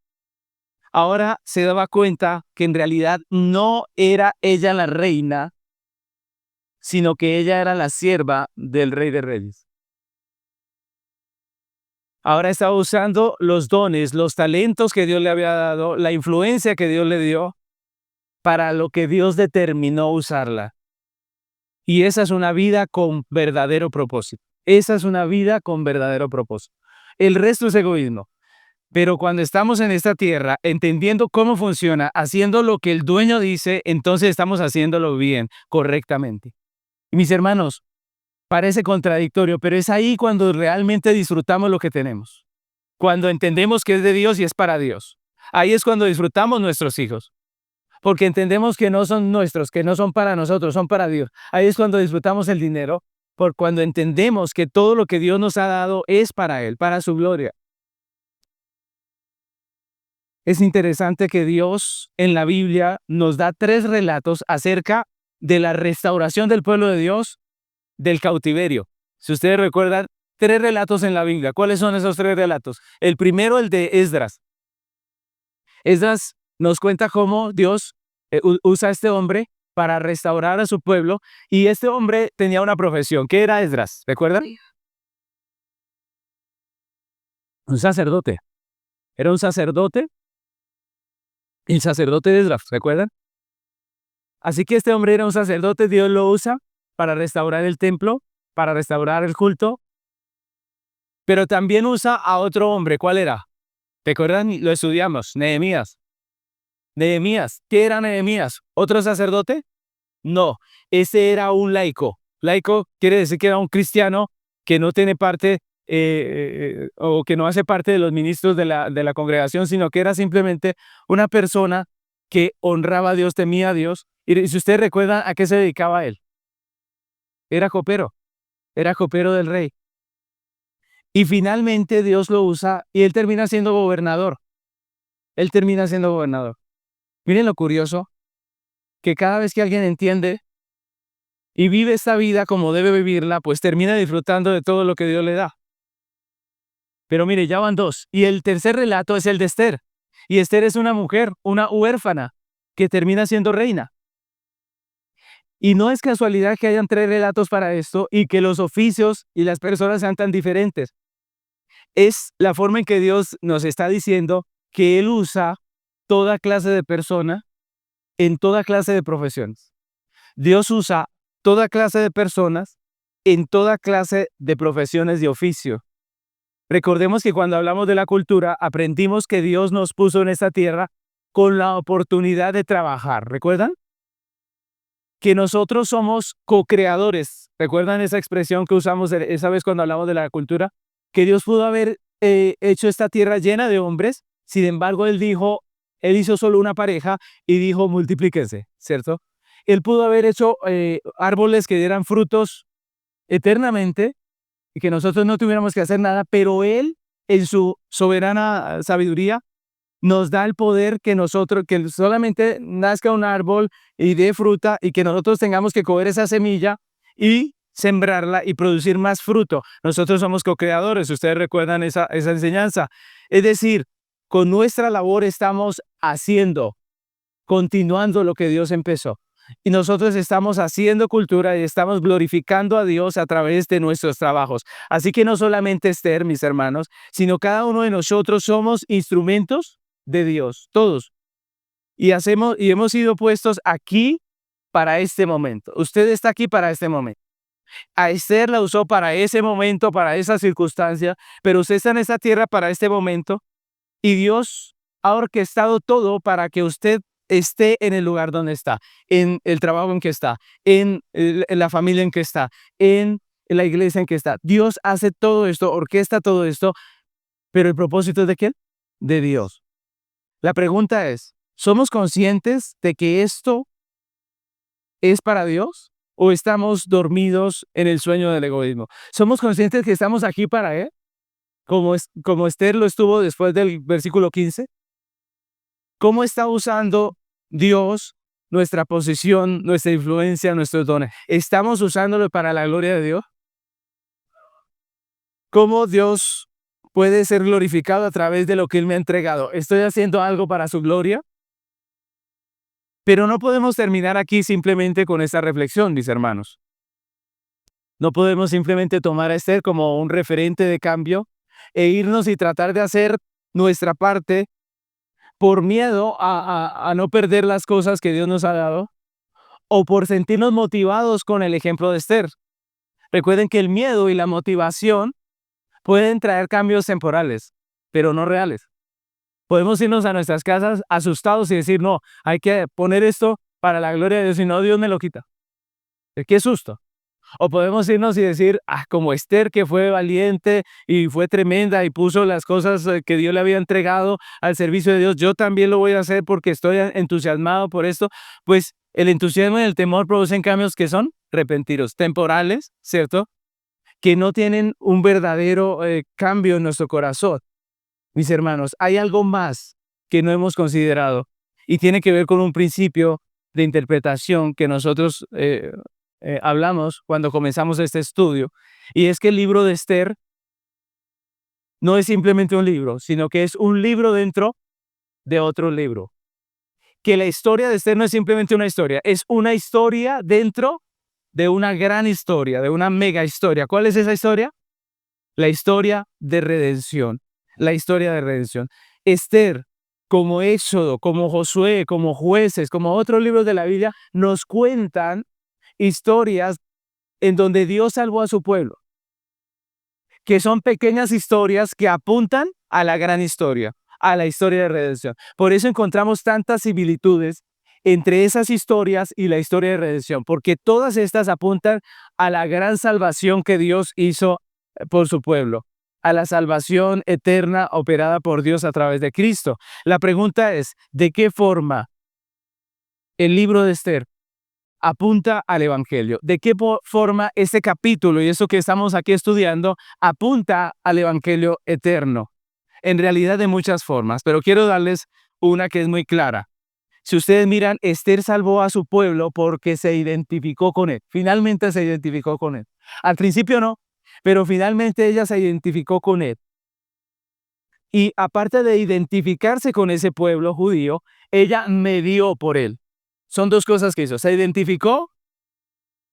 Ahora se daba cuenta que en realidad no era ella la reina, sino que ella era la sierva del Rey de Reyes. Ahora estaba usando los dones, los talentos que Dios le había dado, la influencia que Dios le dio, para lo que Dios determinó usarla. Y esa es una vida con verdadero propósito. Esa es una vida con verdadero propósito. El resto es egoísmo. Pero cuando estamos en esta tierra, entendiendo cómo funciona, haciendo lo que el dueño dice, entonces estamos haciéndolo bien, correctamente. Y mis hermanos, parece contradictorio, pero es ahí cuando realmente disfrutamos lo que tenemos. Cuando entendemos que es de Dios y es para Dios. Ahí es cuando disfrutamos nuestros hijos. Porque entendemos que no son nuestros, que no son para nosotros, son para Dios. Ahí es cuando disfrutamos el dinero, por cuando entendemos que todo lo que Dios nos ha dado es para Él, para su gloria. Es interesante que Dios en la Biblia nos da 3 relatos acerca de la restauración del pueblo de Dios del cautiverio. Si ustedes recuerdan, 3 relatos en la Biblia. ¿Cuáles son esos 3 relatos? El primero, el de Esdras. Esdras nos cuenta cómo Dios usa a este hombre para restaurar a su pueblo, y este hombre tenía una profesión. ¿Qué era Esdras? ¿Recuerdan? Un sacerdote. Era un sacerdote, el sacerdote de Esdras, ¿recuerdan? Así que este hombre era un sacerdote, Dios lo usa para restaurar el templo, para restaurar el culto, pero también usa a otro hombre. ¿Cuál era? ¿Recuerdan? Lo estudiamos, Nehemías. Nehemías, ¿qué era Nehemías? ¿Otro sacerdote? No, ese era un laico. Laico quiere decir que era un cristiano que no tiene parte o que no hace parte de los ministros de la congregación, sino que era simplemente una persona que honraba a Dios, temía a Dios. Y si ustedes recuerdan a qué se dedicaba él, era copero del rey. Y finalmente Dios lo usa y él termina siendo gobernador. Él termina siendo gobernador. Miren lo curioso, que cada vez que alguien entiende y vive esta vida como debe vivirla, pues termina disfrutando de todo lo que Dios le da. Pero mire, ya van dos. Y el tercer relato es el de Esther. Y Esther es una mujer, una huérfana, que termina siendo reina. Y no es casualidad que hayan tres relatos para esto y que los oficios y las personas sean tan diferentes. Es la forma en que Dios nos está diciendo que Él usa toda clase de persona en toda clase de profesiones. Dios usa toda clase de personas en toda clase de profesiones de oficio. Recordemos que cuando hablamos de la cultura, aprendimos que Dios nos puso en esta tierra con la oportunidad de trabajar. ¿Recuerdan? Que nosotros somos co-creadores. ¿Recuerdan esa expresión que usamos esa vez cuando hablamos de la cultura? Que Dios pudo haber hecho esta tierra llena de hombres, sin embargo, Él hizo solo una pareja y dijo, multiplíquense, ¿cierto? Él pudo haber hecho árboles que dieran frutos eternamente y que nosotros no tuviéramos que hacer nada, pero Él, en su soberana sabiduría, nos da el poder que solamente nazca un árbol y dé fruta y que nosotros tengamos que coger esa semilla y sembrarla y producir más fruto. Nosotros somos co-creadores, ustedes recuerdan esa enseñanza. Es decir, con nuestra labor estamos continuando lo que Dios empezó. Y nosotros estamos haciendo cultura y estamos glorificando a Dios a través de nuestros trabajos. Así que no solamente Esther, mis hermanos, sino cada uno de nosotros somos instrumentos de Dios, todos. Y hemos sido puestos aquí para este momento. Usted está aquí para este momento. A Esther la usó para ese momento, para esa circunstancia, pero usted está en esta tierra para este momento y Dios ha orquestado todo para que usted esté en el lugar donde está, en el trabajo en que está, en la familia en que está, en la iglesia en que está. Dios hace todo esto, orquesta todo esto, pero ¿el propósito es de quién? De Dios. La pregunta es, ¿somos conscientes de que esto es para Dios o estamos dormidos en el sueño del egoísmo? ¿Somos conscientes que estamos aquí para Él? Como Esther lo estuvo después del versículo 15. ¿Cómo está usando Dios nuestra posición, nuestra influencia, nuestros dones? ¿Estamos usándolo para la gloria de Dios? ¿Cómo Dios puede ser glorificado a través de lo que Él me ha entregado? ¿Estoy haciendo algo para su gloria? Pero no podemos terminar aquí simplemente con esta reflexión, mis hermanos. No podemos simplemente tomar a Esther como un referente de cambio e irnos y tratar de hacer nuestra parte por miedo a no perder las cosas que Dios nos ha dado o por sentirnos motivados con el ejemplo de Esther. Recuerden que el miedo y la motivación pueden traer cambios temporales, pero no reales. Podemos irnos a nuestras casas asustados y decir, no, hay que poner esto para la gloria de Dios, si no, Dios me lo quita. ¡Qué susto! O podemos irnos y decir, como Esther, que fue valiente y fue tremenda y puso las cosas que Dios le había entregado al servicio de Dios, yo también lo voy a hacer porque estoy entusiasmado por esto. Pues el entusiasmo y el temor producen cambios que son repentinos, temporales, ¿cierto? Que no tienen un verdadero cambio en nuestro corazón. Mis hermanos, hay algo más que no hemos considerado y tiene que ver con un principio de interpretación que nosotros hablamos cuando comenzamos este estudio, y es que el libro de Esther no es simplemente un libro, sino que es un libro dentro de otro libro. Que la historia de Esther no es simplemente una historia, es una historia dentro de una gran historia, de una mega historia. ¿Cuál es esa historia? La historia de redención. La historia de redención. Esther, como Éxodo, como Josué, como Jueces, como otros libros de la Biblia, nos cuentan historias en donde Dios salvó a su pueblo, que son pequeñas historias que apuntan a la gran historia, a la historia de redención. Por eso encontramos tantas similitudes entre esas historias y la historia de redención, porque todas estas apuntan a la gran salvación que Dios hizo por su pueblo. a la salvación eterna operada por Dios a través de Cristo. La pregunta es, ¿de qué forma el libro de Esther apunta al Evangelio? ¿De qué forma este capítulo y eso que estamos aquí estudiando apunta al Evangelio eterno? En realidad de muchas formas, pero quiero darles una que es muy clara. Si ustedes miran, Esther salvó a su pueblo porque se identificó con él. Finalmente se identificó con él. Al principio no, pero finalmente ella se identificó con él. Y aparte de identificarse con ese pueblo judío, ella medió por él. Son dos cosas que hizo. Se identificó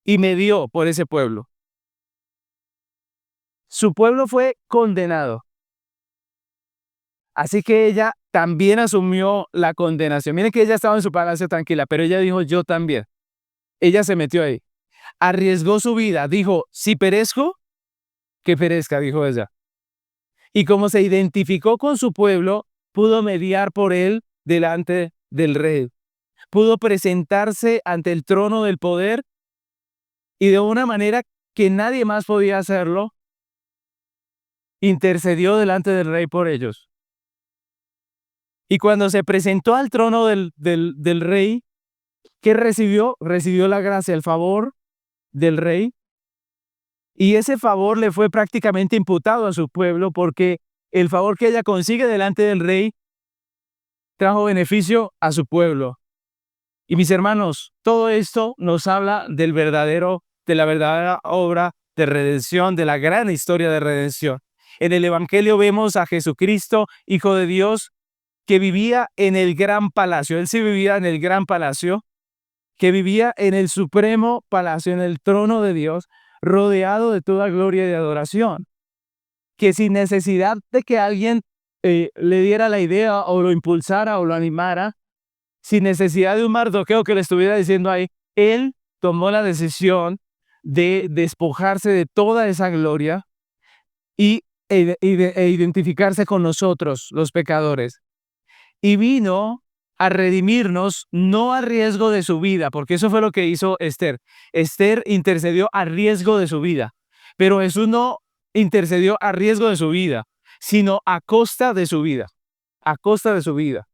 y medió por ese pueblo. Su pueblo fue condenado. Así que ella también asumió la condenación. Miren que ella estaba en su palacio tranquila, pero ella dijo, yo también. Ella se metió ahí. Arriesgó su vida. Dijo, si perezco, que perezca, dijo ella. Y como se identificó con su pueblo, pudo mediar por él delante del rey. Pudo presentarse ante el trono del poder y de una manera que nadie más podía hacerlo, intercedió delante del rey por ellos. Y cuando se presentó al trono del rey, ¿qué recibió? Recibió la gracia, el favor del rey. Y ese favor le fue prácticamente imputado a su pueblo porque el favor que ella consigue delante del rey trajo beneficio a su pueblo. Y mis hermanos, todo esto nos habla de la verdadera obra de redención, de la gran historia de redención. En el Evangelio vemos a Jesucristo, Hijo de Dios, que vivía en el gran palacio. Él sí vivía en el gran palacio, que vivía en el supremo palacio, en el trono de Dios, rodeado de toda gloria y adoración. Que sin necesidad de que alguien le diera la idea o lo impulsara o lo animara, sin necesidad de un Mardoqueo que le estuviera diciendo ahí, él tomó la decisión de despojarse de toda esa gloria e identificarse con nosotros, los pecadores. Y vino a redimirnos, no a riesgo de su vida, porque eso fue lo que hizo Esther. Esther intercedió a riesgo de su vida, pero Jesús no intercedió a riesgo de su vida, sino a costa de su vida, a costa de su vida.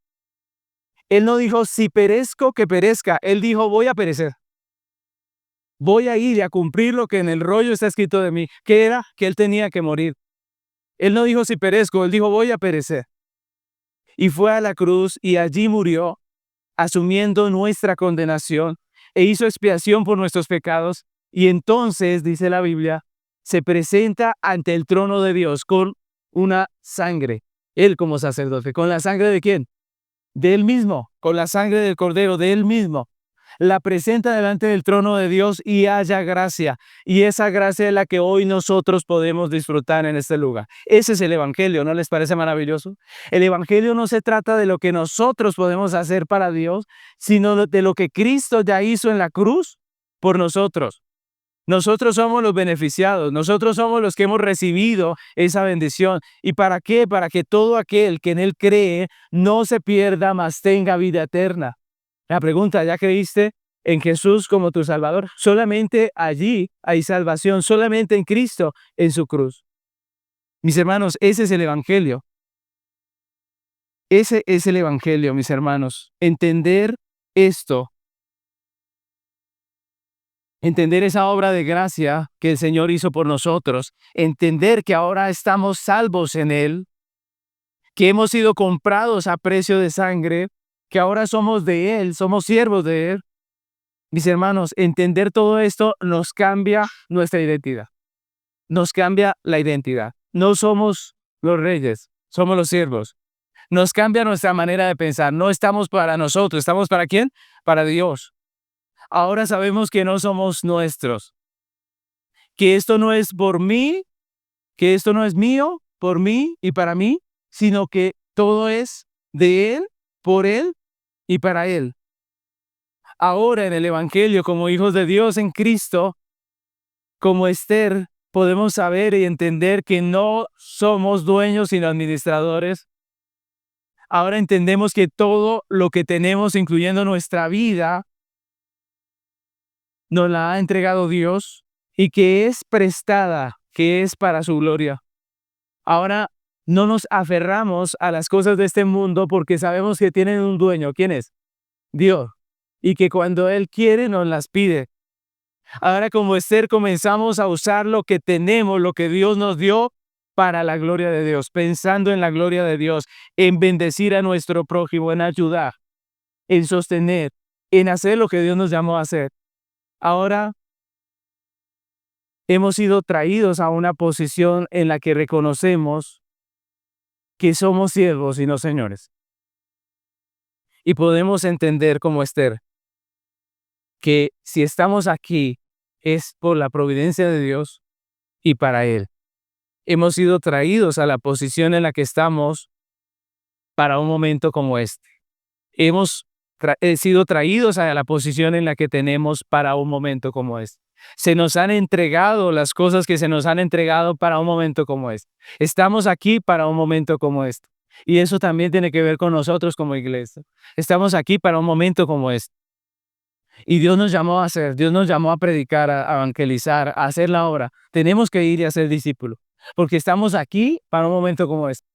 Él no dijo, si perezco, que perezca. Él dijo, voy a perecer. Voy a ir a cumplir lo que en el rollo está escrito de mí, que era que él tenía que morir. Él no dijo, si perezco, él dijo, voy a perecer. Y fue a la cruz y allí murió, asumiendo nuestra condenación, e hizo expiación por nuestros pecados. Y entonces, dice la Biblia, se presenta ante el trono de Dios con una sangre. Él como sacerdote. ¿Con la sangre de quién? De él mismo, con la sangre del cordero, de él mismo. La presenta delante del trono de Dios y haya gracia. Y esa gracia es la que hoy nosotros podemos disfrutar en este lugar. Ese es el Evangelio, ¿no les parece maravilloso? El Evangelio no se trata de lo que nosotros podemos hacer para Dios, sino de lo que Cristo ya hizo en la cruz por nosotros. Nosotros somos los beneficiados, nosotros somos los que hemos recibido esa bendición. ¿Y para qué? Para que todo aquel que en Él cree no se pierda, mas tenga vida eterna. La pregunta, ¿ya creíste en Jesús como tu Salvador? Solamente allí hay salvación, solamente en Cristo, en su cruz. Mis hermanos, ese es el Evangelio. Ese es el Evangelio, mis hermanos. Entender esto. Entender esa obra de gracia que el Señor hizo por nosotros. Entender que ahora estamos salvos en Él. Que hemos sido comprados a precio de sangre. Que ahora somos de Él, somos siervos de Él. Mis hermanos, entender todo esto nos cambia nuestra identidad. Nos cambia la identidad. No somos los reyes, somos los siervos. Nos cambia nuestra manera de pensar. No estamos para nosotros, ¿estamos para quién? Para Dios. Ahora sabemos que no somos nuestros. Que esto no es por mí, que esto no es mío, por mí y para mí, sino que todo es de Él, por Él y para Él. Ahora en el Evangelio, como hijos de Dios en Cristo, como Esther, podemos saber y entender que no somos dueños sino administradores. Ahora entendemos que todo lo que tenemos, incluyendo nuestra vida, nos la ha entregado Dios y que es prestada, que es para su gloria. Ahora no nos aferramos a las cosas de este mundo porque sabemos que tienen un dueño. ¿Quién es? Dios. Y que cuando Él quiere nos las pide. Ahora como Esther comenzamos a usar lo que tenemos, lo que Dios nos dio para la gloria de Dios, pensando en la gloria de Dios, en bendecir a nuestro prójimo, en ayudar, en sostener, en hacer lo que Dios nos llamó a hacer. Ahora hemos sido traídos a una posición en la que reconocemos que somos siervos y no señores. Y podemos entender como Esther que si estamos aquí es por la providencia de Dios y para Él. Hemos sido traídos a la posición en la que estamos para un momento como este. Hemos sido traídos a la posición en la que tenemos para un momento como este. Se nos han entregado las cosas que se nos han entregado para un momento como este. Estamos aquí para un momento como este. Y eso también tiene que ver con nosotros como iglesia. Estamos aquí para un momento como este. Y Dios nos llamó a hacer, Dios nos llamó a predicar, a evangelizar, a hacer la obra. Tenemos que ir y hacer discípulos, porque estamos aquí para un momento como este.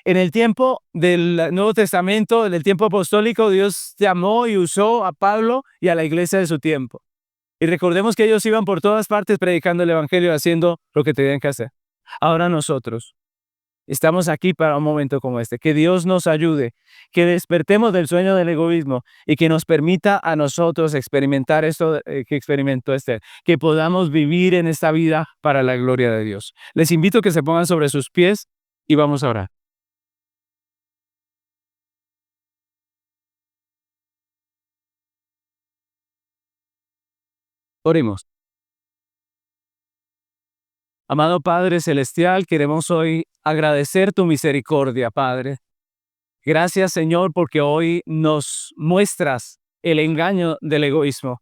En el tiempo del Nuevo Testamento, en el tiempo apostólico, Dios llamó y usó a Pablo y a la iglesia de su tiempo. Y recordemos que ellos iban por todas partes predicando el evangelio, haciendo lo que tenían que hacer. Ahora nosotros estamos aquí para un momento como este. Que Dios nos ayude, que despertemos del sueño del egoísmo y que nos permita a nosotros experimentar esto que experimentó Esther, que podamos vivir en esta vida para la gloria de Dios. Les invito a que se pongan sobre sus pies y vamos a orar. Oremos. Amado Padre Celestial, queremos hoy agradecer tu misericordia, Padre. Gracias, Señor, porque hoy nos muestras el engaño del egoísmo,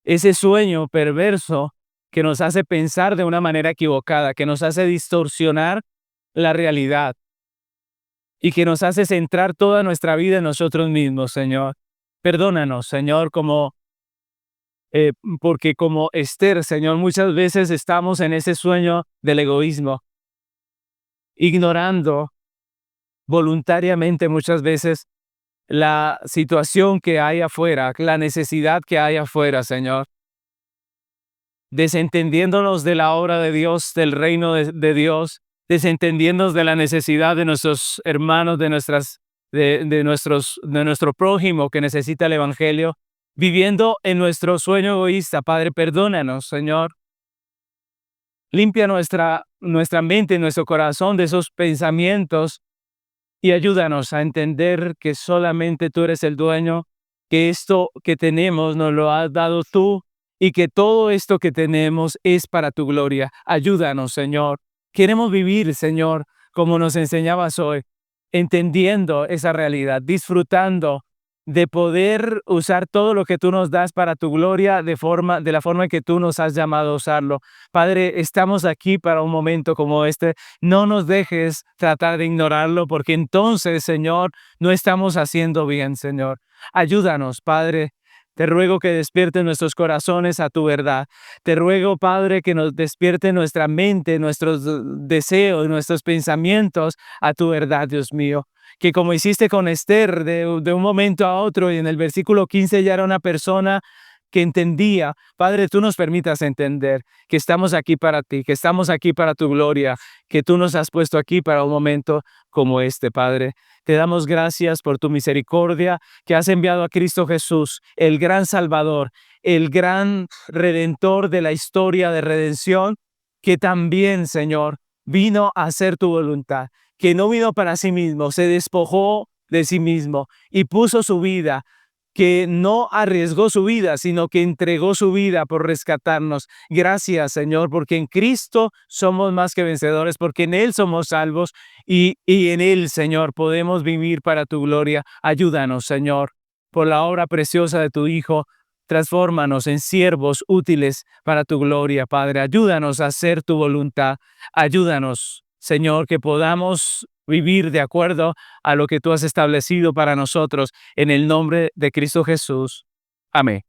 ese sueño perverso que nos hace pensar de una manera equivocada, que nos hace distorsionar la realidad y que nos hace centrar toda nuestra vida en nosotros mismos, Señor. Perdónanos, Señor, porque como Esther, Señor, muchas veces estamos en ese sueño del egoísmo, ignorando voluntariamente muchas veces la situación que hay afuera, la necesidad que hay afuera, Señor. Desentendiéndonos de la obra de Dios, del reino de Dios, desentendiéndonos de la necesidad de nuestros hermanos, de nuestro prójimo que necesita el evangelio, viviendo en nuestro sueño egoísta. Padre, perdónanos, Señor. Limpia nuestra mente, nuestro corazón de esos pensamientos y ayúdanos a entender que solamente tú eres el dueño, que esto que tenemos nos lo has dado tú y que todo esto que tenemos es para tu gloria. Ayúdanos, Señor. Queremos vivir, Señor, como nos enseñabas hoy, entendiendo esa realidad, disfrutando de poder usar todo lo que tú nos das para tu gloria de la forma en que tú nos has llamado a usarlo. Padre, estamos aquí para un momento como este. No nos dejes tratar de ignorarlo, porque entonces, Señor, no estamos haciendo bien, Señor. Ayúdanos, Padre. Te ruego que despiertes nuestros corazones a tu verdad. Te ruego, Padre, que nos despierte nuestra mente, nuestros deseos, nuestros pensamientos a tu verdad, Dios mío. Que como hiciste con Esther de un momento a otro, y en el versículo 15 ya era una persona que entendía. Padre, tú nos permitas entender que estamos aquí para ti, que estamos aquí para tu gloria, que tú nos has puesto aquí para un momento como este, Padre. Te damos gracias por tu misericordia, que has enviado a Cristo Jesús, el gran Salvador, el gran Redentor de la historia de redención, que también, Señor, vino a hacer tu voluntad, que no vino para sí mismo, se despojó de sí mismo y puso su vida, que no arriesgó su vida, sino que entregó su vida por rescatarnos. Gracias, Señor, porque en Cristo somos más que vencedores, porque en Él somos salvos y en Él, Señor, podemos vivir para tu gloria. Ayúdanos, Señor, por la obra preciosa de tu Hijo. Transfórmanos en siervos útiles para tu gloria, Padre. Ayúdanos a hacer tu voluntad. Ayúdanos, Señor, que podamos vivir de acuerdo a lo que tú has establecido para nosotros, en el nombre de Cristo Jesús. Amén.